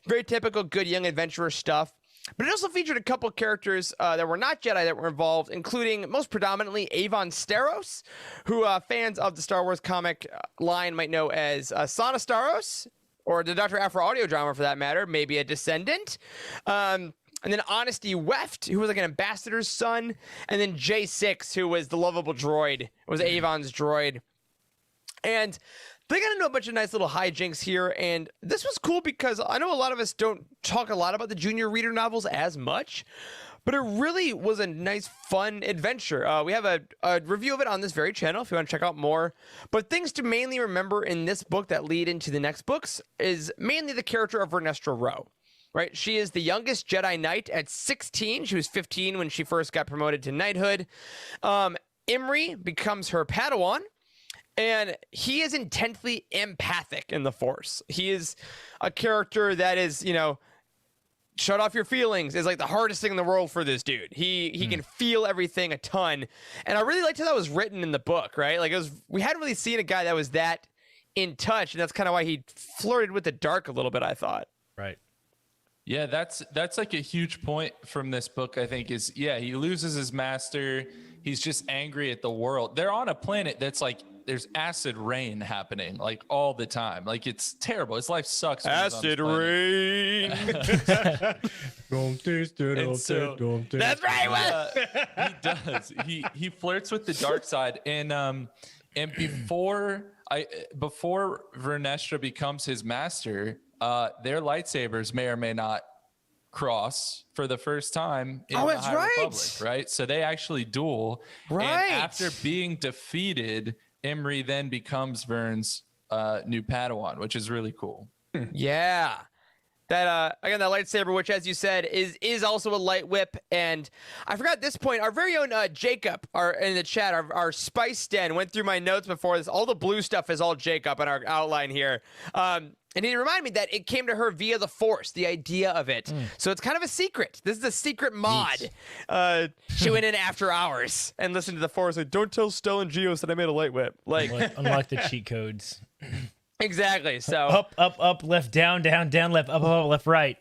very typical good young adventurer stuff. But it also featured a couple characters that were not Jedi that were involved, including most predominantly Avon Staros, who fans of the Star Wars comic line might know as Sana Staros, or the Dr. Aphra audio drama for that matter, maybe a descendant. And then Honesty Weft, who was like an ambassador's son. And then J6, who was the lovable droid. It was Avon's droid. And they got into a bunch of nice little hijinks here. And this was cool because I know a lot of us don't talk a lot about the Junior Reader novels as much. But it really was a nice, fun adventure. We have a review of it on this very channel if you want to check out more. But things to mainly remember in this book that lead into the next books is mainly the character of Vernestra Rowe. Right? She is the youngest Jedi Knight at 16. She was 15 when she first got promoted to knighthood. Imri becomes her Padawan. And he is intensely empathic in the Force. He is a character that is, shut off your feelings is like the hardest thing in the world for this dude. He can feel everything a ton. And I really liked how that was written in the book, right? Like we hadn't really seen a guy that was that in touch, and that's kind of why he flirted with the dark a little bit, I thought. Right. Yeah, that's like a huge point from this book, I think, is he loses his master. He's just angry at the world. They're on a planet that's like there's acid rain happening like all the time. Like it's terrible. His life sucks. Acid rain. That's right. He does. He flirts with the dark side, and before Vernestra becomes his master, their lightsabers may or may not cross for the first time in the High Republic, right? So they actually duel. Right. And after being defeated, Imri then becomes Vern's new Padawan, which is really cool. Yeah. That again, that lightsaber, which as you said is also a light whip, and I forgot at this point, our very own Jacob, in the chat, our spice den went through my notes before this. All the blue stuff is all Jacob on our outline here, and he reminded me that it came to her via the Force, the idea of it. So it's kind of a secret. This is a secret mod. She went in after hours and listened to the Force. Like, don't tell Stell and Geos that I made a light whip. Like, unlock the cheat codes. Exactly. So up, left, down, left, up, left, right.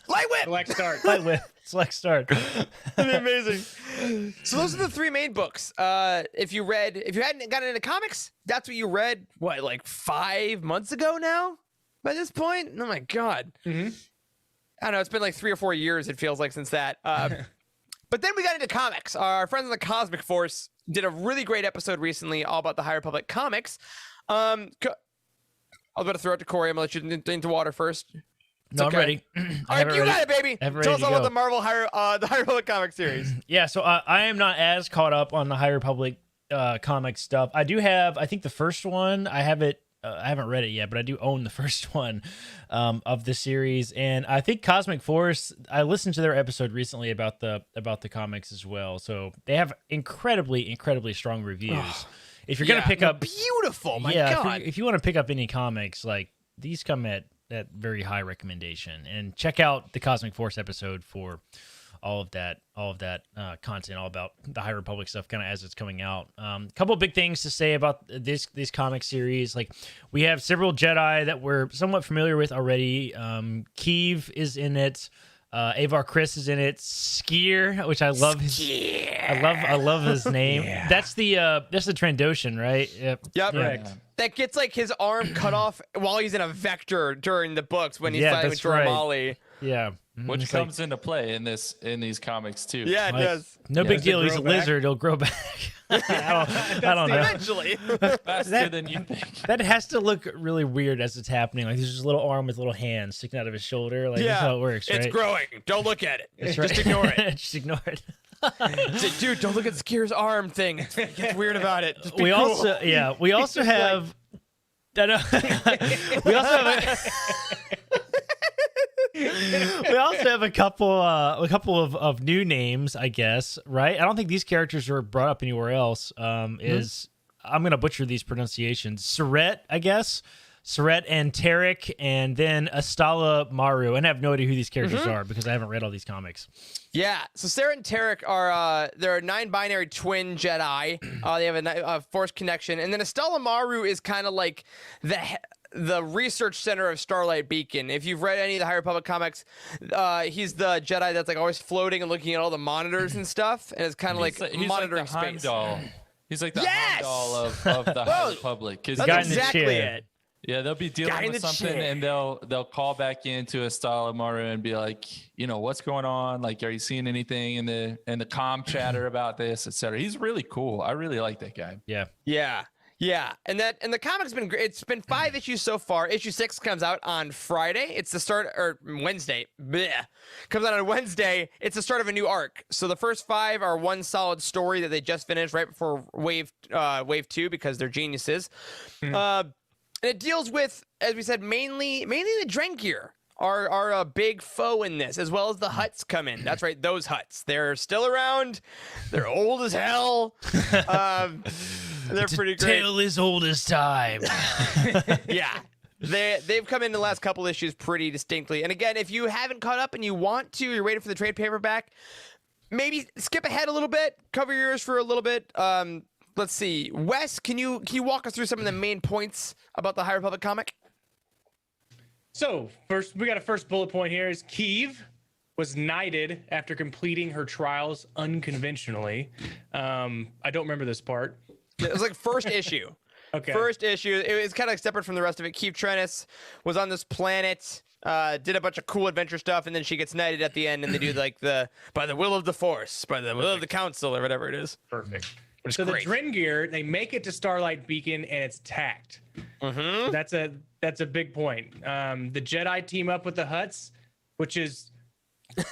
Light whip. Select start. Light whip. Select start. That'd be amazing. So those are the three main books. If you hadn't gotten into comics, that's what you read. What, like 5 months ago now? By this point, oh my god. I don't know. It's been like 3 or 4 years. It feels like since that. But then we got into comics. Our friends on the Cosmic Force did a really great episode recently, all about the High Republic comics. I was about to throw it to Corey. I'm gonna let you into water first. No, okay. I'm ready. All right, you got it, baby. Tell us all about the Marvel the High Republic comic series. Yeah, so I am not as caught up on the High Republic comic stuff. I do have, I think the first one, I have it. I haven't read it yet, but I do own the first one of the series, and I think Cosmic Force. I listened to their episode recently about the comics as well. So they have incredibly strong reviews. If you're gonna pick up, beautiful, my god! If you want to pick up any comics, like these come at very high recommendation, and check out the Cosmic Force episode for all of that content, all about the High Republic stuff, kind of as it's coming out. Couple of big things to say about this comic series. Like, we have several Jedi that we're somewhat familiar with already. Keeve is in it. Avar Chris is in it. Skier, which I love. I love his name. Yeah. That's the Trandoshan, right? Yep. Correct. Yeah. That gets like his arm cut off while he's in a vector during the books when he's fighting with Dromali. Yeah. Which comes into play in these comics too. Yeah, it does. No big deal. He's a lizard. He'll grow back. I don't know. Eventually. Faster than you think. That has to look really weird as it's happening. Like, there's just a little arm with little hands sticking out of his shoulder. Like, that's how it works, right? It's growing. Don't look at it. Just ignore it. Just ignore it. Dude, don't look at Skier's arm thing. It gets weird about it. Just be we cool. We also have. I know. We also have. We also have a couple of new names, I guess, right? I don't think these characters were brought up anywhere else. I'm gonna butcher these pronunciations. Surret, I guess. Surret and Tarek, and then Astala Maru. And I have no idea who these characters are because I haven't read all these comics. Yeah, so Sarah and Tarek are they're 9-binary twin Jedi. They have a Force connection, and then Astala Maru is kind of like the research center of Starlight Beacon. If you've read any of the High Republic comics, he's the Jedi that's like always floating and looking at all the monitors and stuff, and it's kind of like monitoring space. Heimdall. He's like the Heimdall of the High Republic. That's exactly it. Yeah, they'll be dealing with something, and they'll call back into Astala Maru and be like, what's going on? Like, are you seeing anything in the comm chatter about this, etc. He's really cool. I really like that guy. Yeah, and the comic's been great. It's been 5 issues so far. Issue 6 comes out on Friday. It's the start, or Wednesday. Blech. Comes out on Wednesday. It's the start of a new arc. So the first 5 are one solid story that they just finished right before Wave 2 because they're geniuses. And it deals with, as we said, mainly the Drenkier are a big foe in this, as well as the Hutts come in. That's right, those Hutts. They're still around. They're old as hell. They're pretty great. Tale as old as time. Yeah. They've come in the last couple issues pretty distinctly. And again, if you haven't caught up and you want to, you're waiting for the trade paperback, maybe skip ahead a little bit, cover your ears for a little bit. Let's see. Wes, can you walk us through some of the main points about the High Republic comic? So first, we got a first bullet point here is Kiev was knighted after completing her trials unconventionally. I don't remember this part. It was like first issue. Okay. First issue. It was kind of like separate from the rest of it. Kiev Trennis was on this planet, did a bunch of cool adventure stuff, and then she gets knighted at the end, and they do like by the will of the Force, by the will of the Council, or whatever it is. Perfect. Which is So great. the Drengir, they make it to Starlight Beacon, and it's tacked. Mm-hmm. That's a big point. The Jedi team up with the Hutts, which is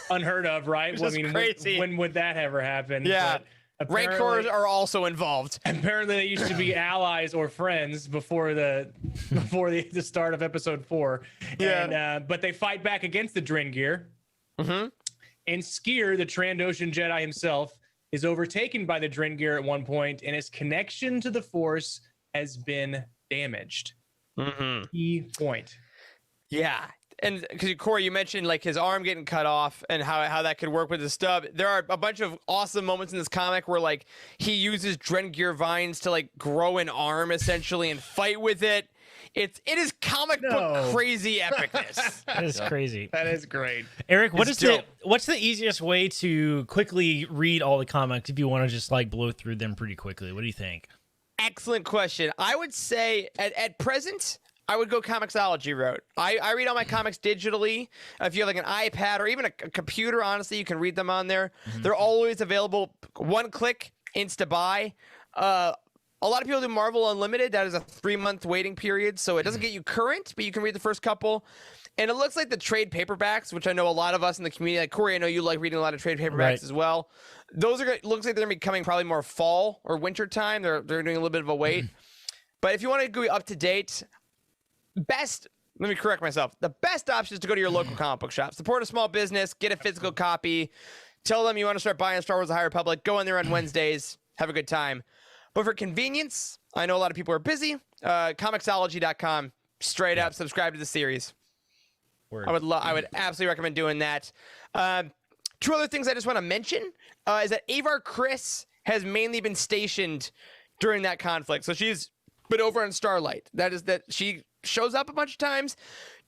unheard of, right? Which Well, is I mean, crazy. when would that ever happen? Yeah. But Rancors are also involved. apparently they used to be allies or friends before the start of episode 4. Yeah. And, but they fight back against the Drengir. Mm-hmm. And Skier, the Trandoshan Jedi himself, is overtaken by the Drengir at one point, and his connection to the Force has been damaged. Mm-hmm. Key point. Yeah. And because Corey, you mentioned like his arm getting cut off and how that could work with his stub. There are a bunch of awesome moments in this comic where like he uses Drengir vines to like grow an arm essentially and fight with it. It is comic book crazy epicness. That is crazy. That is great. Eric, It's dope. what's the easiest way to quickly read all the comics if you want to just like blow through them pretty quickly? What do you think? Excellent question. I would say at present, I would go Comixology route. I read all my comics digitally. If you have like an iPad or even a computer, honestly, you can read them on there. Mm-hmm. They're always available. One click, insta buy. A lot of people do Marvel Unlimited. That is a 3-month waiting period, so it doesn't get you current, but you can read the first couple. And it looks like the trade paperbacks, which I know a lot of us in the community, like Corey, I know you like reading a lot of trade paperbacks Right. as well. Those are looks like they're gonna be coming probably more fall or winter time. They're doing a little bit of a wait. But if you want to go up to date, let me correct myself. The best option is to go to your local comic book shop. Support a small business, get a physical copy, tell them you want to start buying Star Wars: The High Republic, go in there on Wednesdays, have a good time. But for convenience, I know a lot of people are busy. Comixology.com, straight up, subscribe to the series. Word. I would absolutely recommend doing that. Two other things I just want to mention is that Avar Kriss has mainly been stationed during that conflict. So she's been over on Starlight. That is that she shows up a bunch of times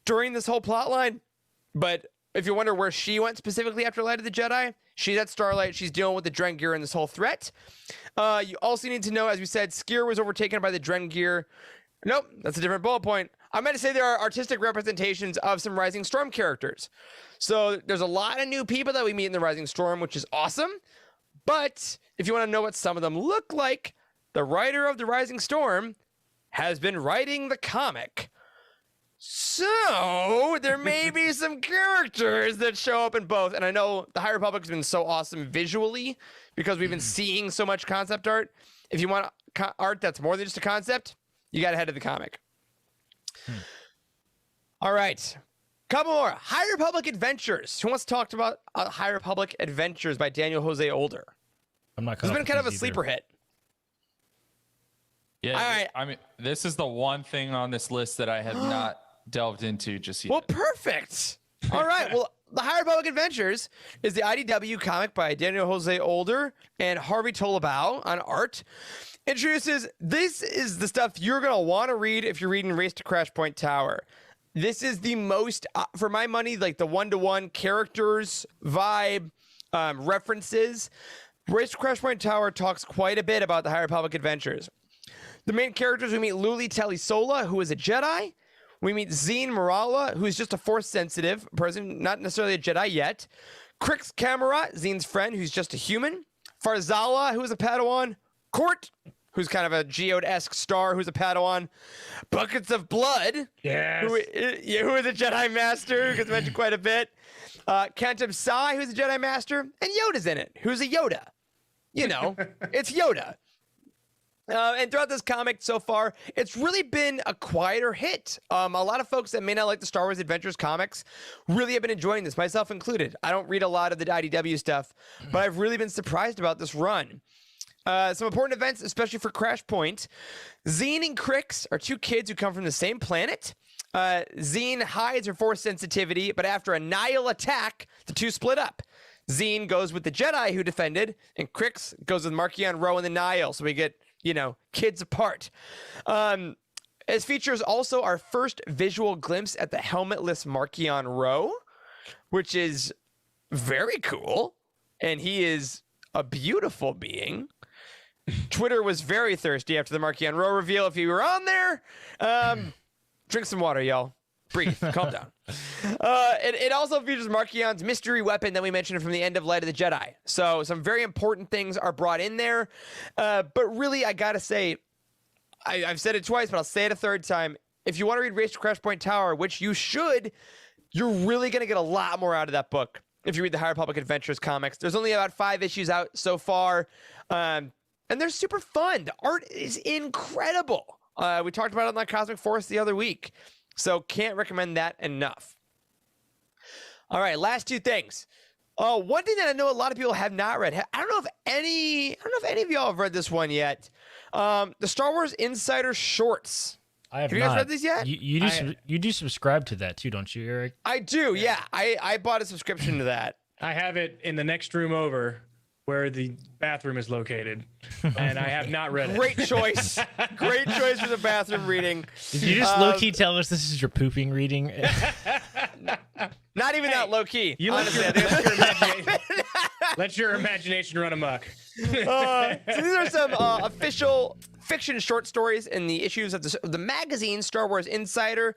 during this whole plot line. But if you wonder where she went specifically after Light of the Jedi, she's at Starlight. She's dealing with the Drengir and this whole threat. You also need to know, as we said, Skier was overtaken by the Drengir. Nope, that's a different bullet point. I meant to say there are artistic representations of some Rising Storm characters. So there's a lot of new people that we meet in the Rising Storm, which is awesome. But if you want to know what some of them look like, the writer of the Rising Storm has been writing the comic. So there may be some characters that show up in both. And I know the High Republic has been so awesome visually because we've been seeing so much concept art. If you want art that's more than just a concept, you got to head to the comic. All right. Couple more. High Republic Adventures. Who wants to talk about High Republic Adventures by Daniel Jose Older? I'm not. It's been kind of a sleeper hit. Yeah. All right. I mean, this is the one thing on this list that I have not delved into just yet. Well, perfect. All right. Well, the High Republic Adventures is the IDW comic by Daniel Jose Older and Harvey Tolabau on art. Introduces, this is the stuff you're going to want to read if you're reading Race to Crashpoint Tower. This is the most, for my money, like the one-to-one characters, vibe, references. Race to Crashpoint Tower talks quite a bit about the High Republic Adventures. The main characters, we meet Luli Talisola, who is a Jedi. We meet Zine Morala, who is just a Force-sensitive person, not necessarily a Jedi yet. Crix Camerat, Zine's friend, who's just a human. Farzala, who is a Padawan. Court, who's kind of a Geode-esque star, who's a Padawan. Buckets of Blood, Yes. who is a Jedi Master, who gets mentioned quite a bit. Cantum Sai, who's a Jedi Master. And Yoda's in it, who's a Yoda. You know, it's Yoda. And throughout this comic so far, it's really been a quieter hit. A lot of folks that may not like the Star Wars Adventures comics really have been enjoying this, myself included. I don't read a lot of the IDW stuff, but I've really been surprised about this run. Some important events, especially for Crashpoint. Zine and Crix are two kids who come from the same planet. Zine hides her force sensitivity, but after a Nihil attack, the two split up. Zine goes with the Jedi who defended, and Crix goes with Marchion Ro and the Nihil, so we get, kids apart. As features also our first visual glimpse at the helmetless Marchion Ro, which is very cool, and he is a beautiful being. Twitter was very thirsty after the Marchion Ro reveal. If you were on there, drink some water, y'all. Breathe. Calm down. It also features Marchion's mystery weapon that we mentioned from the end of Light of the Jedi. So some very important things are brought in there. But really, I gotta say, I've said it twice, but I'll say it a third time. If you want to read Race to Crashpoint Tower, which you should, you're really going to get a lot more out of that book if you read the High Republic Adventures comics. There's only about 5 issues out so far, and they're super fun. The art is incredible. We talked about it on the Cosmic Force the other week, so can't recommend that enough. All right, last 2 things. One thing that I know a lot of people have not read. I don't know if any of y'all have read this one yet. The Star Wars Insider Shorts. Have you guys read these yet? You do subscribe to that too, don't you, Eric? I do, yeah. I bought a subscription to that. I have it in the next room over where the bathroom is located, and I have not read it. Great choice. Great choice for the bathroom reading. Did you just low-key tell us this is your pooping reading? Not even that low-key. You let your imagination run amok. So these are some official fiction short stories in the issues of the magazine Star Wars Insider.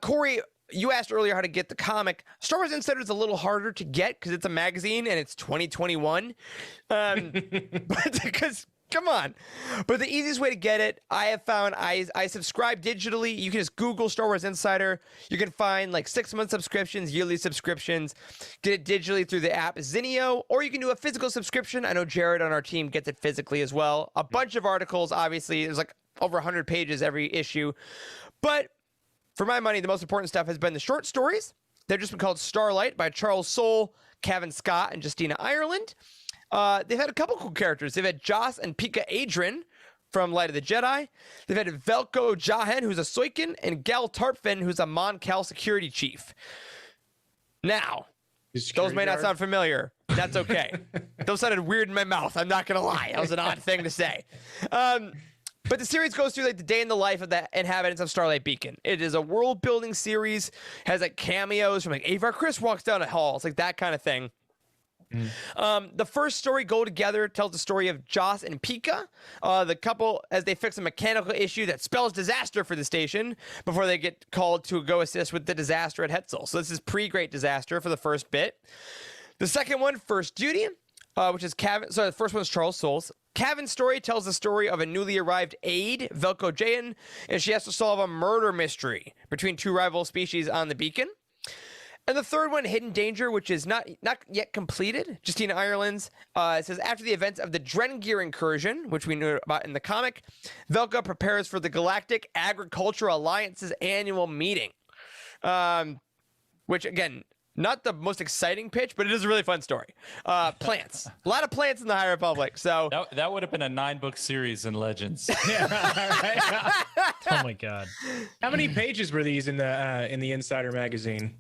Corey, you asked earlier how to get the comic. Star Wars Insider is a little harder to get because it's a magazine and it's 2021. But because, come on. But the easiest way to get it, I have found, I subscribe digitally. You can just Google Star Wars Insider. You can find like 6-month subscriptions, yearly subscriptions. Get it digitally through the app Zinio, or you can do a physical subscription. I know Jared on our team gets it physically as well. A bunch of articles, obviously. There's like over 100 pages every issue. But for my money, the most important stuff has been the short stories. They've just been called Starlight by Charles Soule, Cavan Scott, and Justina Ireland. They've had a couple cool characters. They've had Joss and Pika Adrin from Light of the Jedi. They've had Velko Jahen, who's a Soikin, and Gal Tarpfin, who's a Mon Cal security chief. Now, those may not sound familiar. That's okay. Those sounded weird in my mouth. I'm not going to lie. That was an odd thing to say. But the series goes through like the day in the life of the inhabitants of Starlight Beacon. It is a world-building series. Has like cameos from like Avar Kriss walks down a hall. It's like that kind of thing. The first story, Go Together, tells the story of Joss and Pika, the couple, as they fix a mechanical issue that spells disaster for the station before they get called to go assist with the disaster at Hetzel. So this is pre-Great Disaster for the first bit. The second one, First Duty, which is Cavan. So the first one is Charles Soule's. Cavan's story tells the story of a newly arrived aide, Velko Jayan, and she has to solve a murder mystery between 2 rival species on the beacon. And the third one, Hidden Danger, which is not yet completed. Justina Ireland's. It says, after the events of the Drengir incursion, which we knew about in the comic, Velka prepares for the Galactic Agricultural Alliance's annual meeting. Which, again, not the most exciting pitch, but it is a really fun story. Plants. A lot of plants in the High Republic. So that would have been a 9-book series in Legends. Oh my god! How many pages were these in the Insider magazine?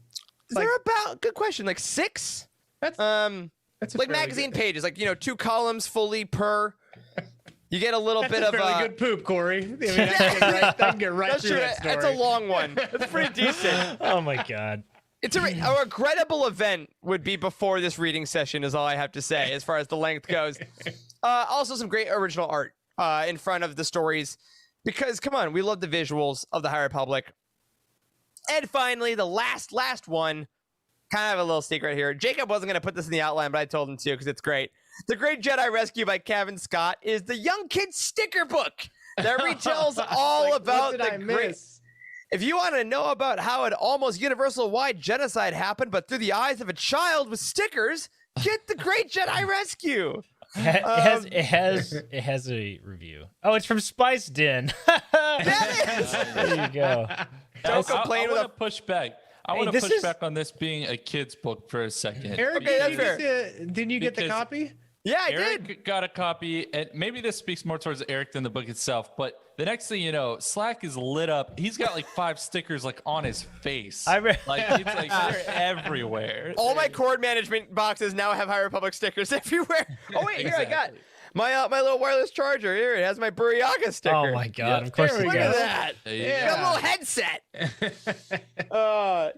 They're about, good question, like 6? That's like magazine pages, like 2 columns fully per. You get a little bit of fairly good poop, Corey. I mean, I can get right through that story. It's a long one. It's pretty decent. Oh my god! It's a regrettable event would be before this reading session is all I have to say as far as the length goes. Also some great original art in front of the stories because, come on, we love the visuals of the High Republic. And finally, the last one, kind of a little secret here. Jacob wasn't going to put this in the outline, but I told him to because it's great. The Great Jedi Rescue by Cavan Scott is the Young Kids sticker book that retells all about the great... If you want to know about how an almost universal-wide genocide happened, but through the eyes of a child with stickers, get the Great Jedi Rescue. It has a review. Oh, it's from Spice Den. That is. There you go. Don't complain. I want to push back. I want to push back on this being a kid's book for a second. Eric, Okay, that's fair. didn't you get the copy? Yeah, I Eric did. got a copy, and maybe this speaks more towards Eric than the book itself. But the next thing you know, Slack is lit up. He's got like 5 stickers like on his face. Like it's like they're everywhere. All my cord management boxes now have High Republic stickers everywhere. Oh wait, here I got my my little wireless charger. Here it has my Buryaga sticker. Oh my god! Yeah, of course there it we Look does. at that. Yeah. Got a little headset.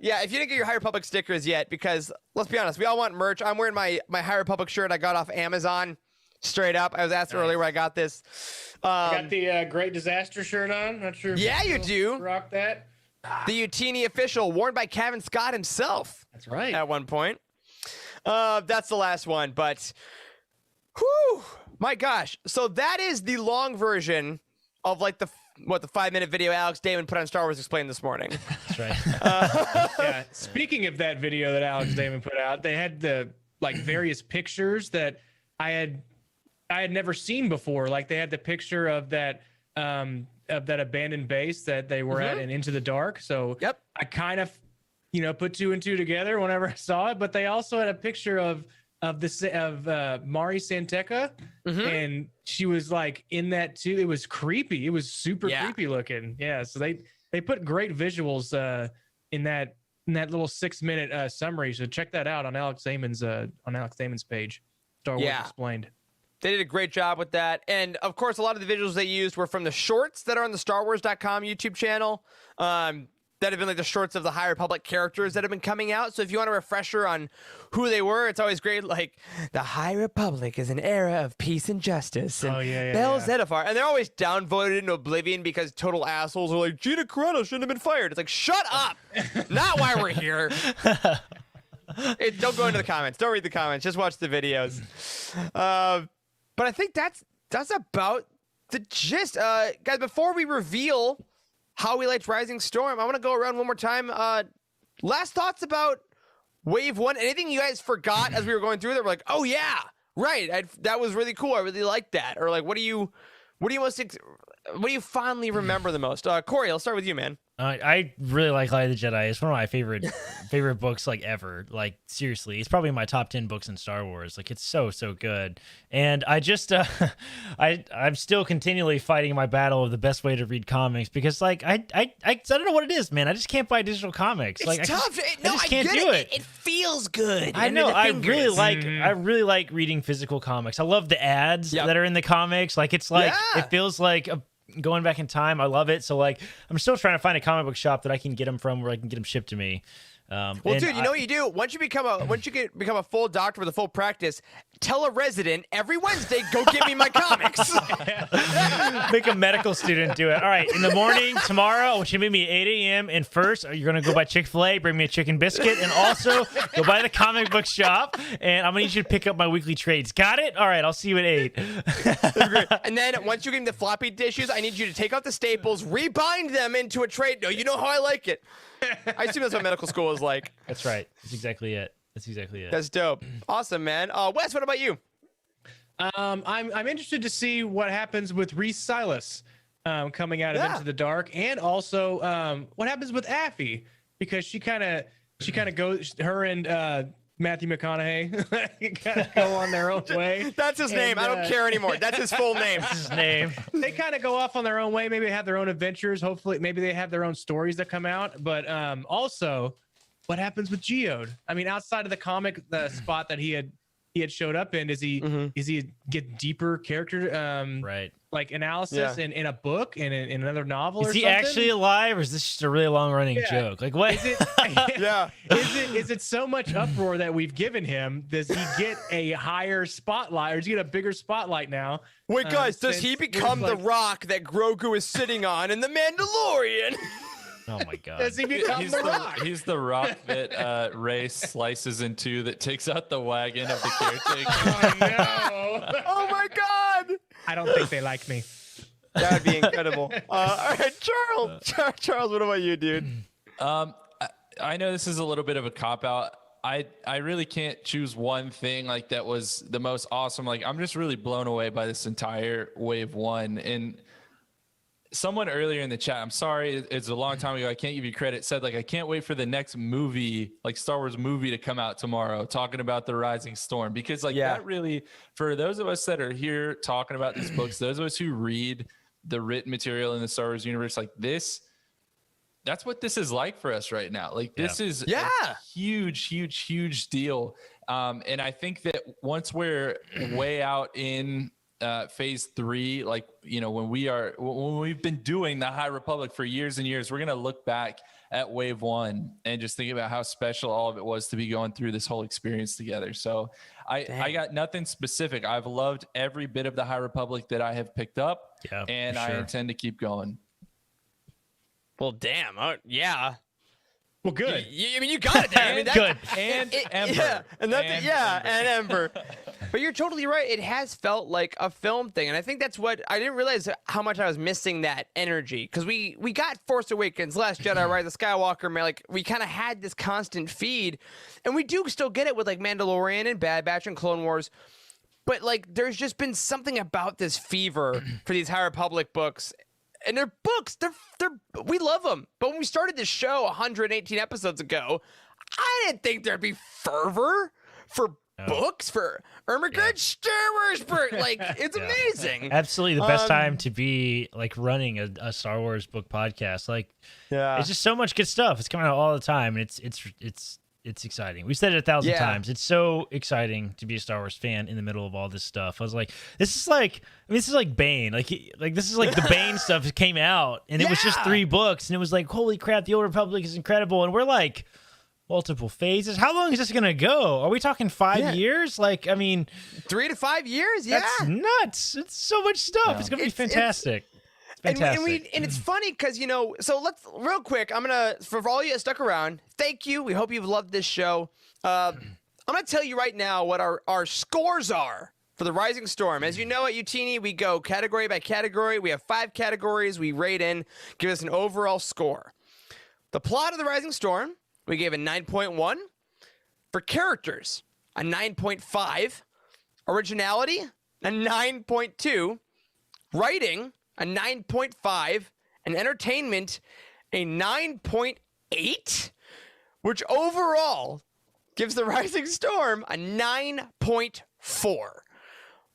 Yeah, if you didn't get your High Republic stickers yet, because let's be honest, we all want merch. I'm wearing my High Republic shirt I got off Amazon. Straight up. I was asked earlier where I got this. I got the Great Disaster shirt on. Not sure. If Yeah, you do. rock that. The Youtini official, worn by Cavan Scott himself That's right. at one point. That's the last one, but whew, my gosh. So that is the long version of like the 5-minute video Alex Damon put on Star Wars Explained this morning. That's right. Yeah. Speaking of that video that Alex Damon put out, they had the like various pictures that I had never seen before. Like they had the picture of that abandoned base that they were at in Into the Dark. So Yep. I kind of, put 2 and 2 together whenever I saw it. But they also had a picture of Mari Santeca, and she was like in that too. It was creepy. It was super creepy looking. Yeah. So they put great visuals in that little 6-minute summary. So check that out on Alex Damon's page, Star Wars Explained. They did a great job with that. And of course, a lot of the visuals they used were from the shorts that are on the StarWars.com YouTube channel. That have been like the shorts of the High Republic characters that have been coming out. So if you want a refresher on who they were, it's always great. Like, the High Republic is an era of peace and justice. And Bell Zettifar. And they're always downvoted into oblivion because total assholes are like, Gina Carano shouldn't have been fired. It's like, shut up. Not why we're here. Don't go into the comments. Don't read the comments. Just watch the videos. But I think that's about the gist. Guys, before we reveal how we liked Rising Storm, I want to go around one more time. Last thoughts about Wave 1. Anything you guys forgot as we were going through that were like, oh yeah, right, that was really cool. I really liked that. Or like, what do you fondly remember the most? Corey, I'll start with you, man. I really like Light of the Jedi. It's one of my favorite books like ever. Like seriously, it's probably my top 10 books in Star Wars. Like it's so good. And I just I'm still continually fighting my battle of the best way to read comics because like I don't know what it is, man. I just can't buy digital comics. It's like tough. I just can't do it. It feels good. I know. I really like reading physical comics. I love the ads that are in the comics. Like it's like it feels like going back in time. I love it. So like I'm still trying to find a comic book shop that I can get them from where I can get them shipped to me. Well, dude, you know what you do? Once you become a full doctor with a full practice, tell a resident every Wednesday, go get me my comics. Make a medical student do it. All right, in the morning tomorrow, I want you to meet me at 8 a.m. And first, you're gonna go buy Chick-fil-A, bring me a chicken biscuit, and also go by the comic book shop. And I'm gonna need you to pick up my weekly trades. Got it? All right, I'll see you at 8. And then once you give me the floppy dishes, I need you to take out the staples, rebind them into a trade. No, you know how I like it. I assume that's what medical school is like. That's right. That's exactly it. That's dope. Awesome, man. Wes, what about you? I'm interested to see what happens with Reese Silas coming out of Into the Dark, and also what happens with Affy, because she kind of goes, her and Matthew McConaughey kind of go on their own way. That's his name. I don't care anymore. That's his full name. That's his name. They kind of go off on their own way. Maybe they have their own adventures. Hopefully, maybe they have their own stories that come out. But also, what happens with Geode? I mean, outside of the comic, the spot that he had showed up in, is he get deeper character like analysis in a book, in another novel? Is or he something? Actually alive, or is this just a really long running joke? Like what? Is it, Is it so much uproar that we've given him? Does he get a higher spotlight, or does he get a bigger spotlight now? Wait, guys, does he become the rock that Grogu is sitting on in The Mandalorian? Oh my god! Does he become the rock? He's the rock that Rey slices in two that takes out the wagon of the caretaker. Oh no! Oh my god! I don't think they like me. That would be incredible. All right, Charles. Charles, what about you, dude? I know this is a little bit of a cop out. I really can't choose one thing like that was the most awesome. Like I'm just really blown away by this entire Wave 1, and someone earlier in the chat, I'm sorry, it's a long time ago, I can't give you credit, said like, I can't wait for the next movie, like Star Wars movie to come out tomorrow, talking about the Rising Storm, because like that really, for those of us that are here talking about these books, those of us who read the written material in the Star Wars universe, like this, that's what this is like for us right now. Like this is a huge deal. And I think that once we're way out in phase 3, like, you know, when we've been doing the High Republic for years and years, we're going to look back at wave 1 and just think about how special all of it was to be going through this whole experience together. So I got nothing specific. I've loved every bit of the High Republic that I have picked up, and I intend to keep going. Well, damn. Yeah. Well, good. I mean, you got it there. I mean, good. And Ember. Yeah, and Ember. But you're totally right. It has felt like a film thing, and I think that's what I didn't realize how much I was missing that energy, because we got Force Awakens, Last Jedi, Rise of Skywalker, man. Like we kind of had this constant feed, and we do still get it with like Mandalorian and Bad Batch and Clone Wars. But like, there's just been something about this fever for these High Republic books. And they're books. We love them. But when we started this show 118 episodes ago, I didn't think there'd be fervor for books, for Ermagerd Star Wars book. Like, it's amazing. Absolutely the best time to be like running a Star Wars book podcast. Like, it's just so much good stuff. It's coming out all the time, and it's exciting. We said it 1,000 times. It's so exciting to be a Star Wars fan in the middle of all this stuff. I was like, this is like Bane. Like this is like the Bane stuff that came out, and it was just 3 books, and it was like, holy crap, the Old Republic is incredible. And we're like, multiple phases. How long is this gonna go? Are we talking 5 years? Like, I mean, 3 to 5 years. Yeah, that's nuts. It's so much stuff. It's gonna be fantastic. Fantastic. And it's funny because, you know, so let's real quick. I'm gonna, for all you that stuck around, thank you. We hope you've loved this show. I'm gonna tell you right now what our scores are for the Rising Storm. As you know, at Youtini, we go category by category. We have 5 categories we rate in, give us an overall score. The plot of the Rising Storm, we gave a 9.1. For characters, a 9.5. Originality, a 9.2. Writing, a 9.5, and entertainment, a 9.8, which overall gives the Rising Storm a 9.4,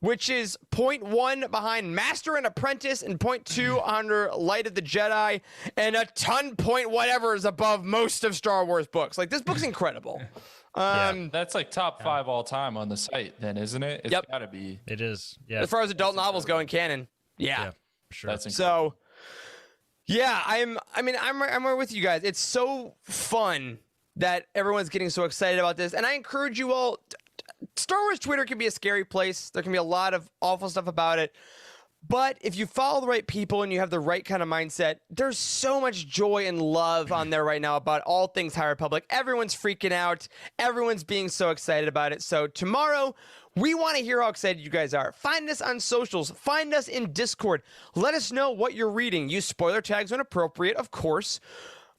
which is 0.1 behind Master and Apprentice and 0.2 under Light of the Jedi, and a ton point whatever is above most of Star Wars books. Like, this book's incredible. That's like top 5 all time on the site then, isn't it? It's gotta be. It is. Yeah. As far as adult novels go in canon. Yeah. Sure. That's so, yeah, I'm right with you guys. It's so fun that everyone's getting so excited about this, and I encourage you all. Star Wars Twitter can be a scary place. There can be a lot of awful stuff about it, but if you follow the right people and you have the right kind of mindset, there's so much joy and love on there right now about all things High Republic. Everyone's freaking out. Everyone's being so excited about it. So tomorrow, we want to hear how excited you guys are. Find us on socials. Find us in Discord. Let us know what you're reading. Use spoiler tags when appropriate, of course.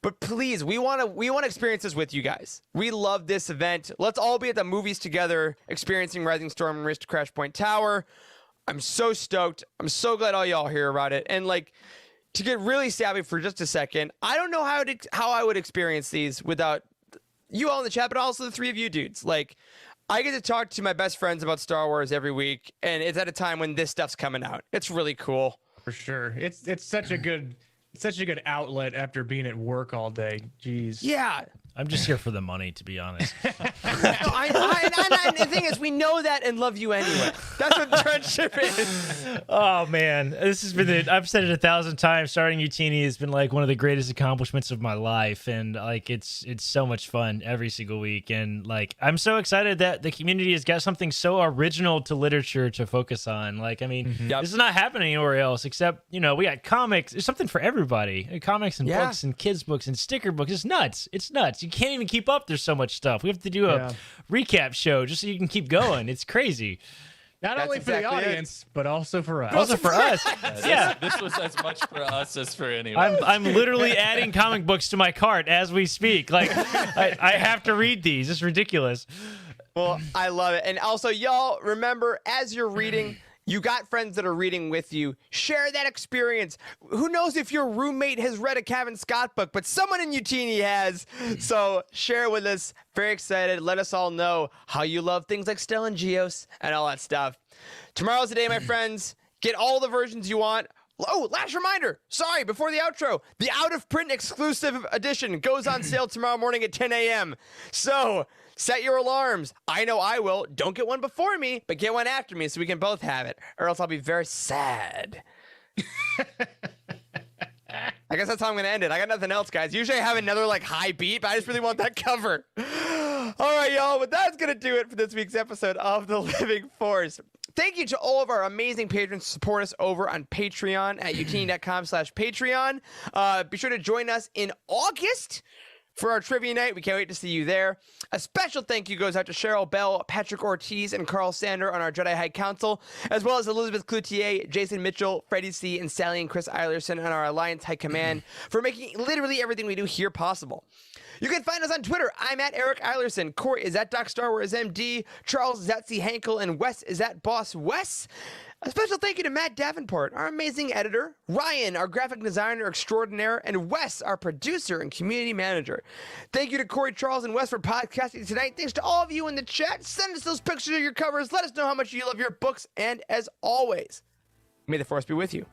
But please, we want to experience this with you guys. We love this event. Let's all be at the movies together, experiencing Rising Storm and Race to Crashpoint Tower. I'm so stoked. I'm so glad all y'all hear about it. And like, to get really savvy for just a second, I don't know how I would experience these without you all in the chat, but also the 3 of you dudes. Like, I get to talk to my best friends about Star Wars every week, and it's at a time when this stuff's coming out. It's really cool. For sure. It's such a good outlet after being at work all day. Jeez. Yeah. I'm just here for the money, to be honest. And the thing is, we know that and love you anyway. That's what friendship is. Oh man, this has been I've said it 1,000 times. Starting Youtini has been like one of the greatest accomplishments of my life, and like it's so much fun every single week. And like, I'm so excited that the community has got something so original to literature to focus on. Like, I mean, this is not happening anywhere else except, you know, we got comics. There's something for everybody. Comics and books and kids books and sticker books. It's nuts. It's nuts. You can't even keep up. There's so much stuff. We have to do a recap show just so you can keep going. It's crazy. Not only for the audience, but also for us. Also for us. Yeah. This was as much for us as for anyone. I'm literally adding comic books to my cart as we speak. Like, I have to read these. It's ridiculous. Well, I love it. And also, y'all, remember, as you're reading, you got friends that are reading with you. Share that experience. Who knows if your roommate has read a Cavan Scott book, but someone in Youtini has. So share with us. Very excited. Let us all know how you love things like Stellan Geos and all that stuff. Tomorrow's the day, my friends. Get all the versions you want. Oh, last reminder. Sorry, before the outro. The out-of-print exclusive edition goes on sale tomorrow morning at 10 a.m. So set your alarms. I know I will. Don't get one before me, but get one after me so we can both have it, or else I'll be very sad. I guess that's how I'm going to end it. I got nothing else, guys. Usually I have another like high beat, but I just really want that cover. All right, y'all. But that's going to do it for this week's episode of The Living Force. Thank you to all of our amazing patrons who support us over on Patreon at youtini.com/Patreon. Be sure to join us in August for our trivia night. We can't wait to see you there. A special thank you goes out to Cheryl Bell, Patrick Ortiz, and Carl Sander on our Jedi High Council, as well as Elizabeth Cloutier, Jason Mitchell, Freddie C., and Sally and Chris Eilerson on our Alliance High Command for making literally everything we do here possible. You can find us on Twitter. I'm at Eric Eilerson. Corey is at Doc Star Wars MD. Charles is at C. Hankel. And Wes is at Boss Wes. A special thank you to Matt Davenport, our amazing editor, Ryan, our graphic designer extraordinaire, and Wes, our producer and community manager. Thank you to Corey, Charles, and Wes for podcasting tonight. Thanks to all of you in the chat. Send us those pictures of your covers. Let us know how much you love your books. And as always, may the Force be with you.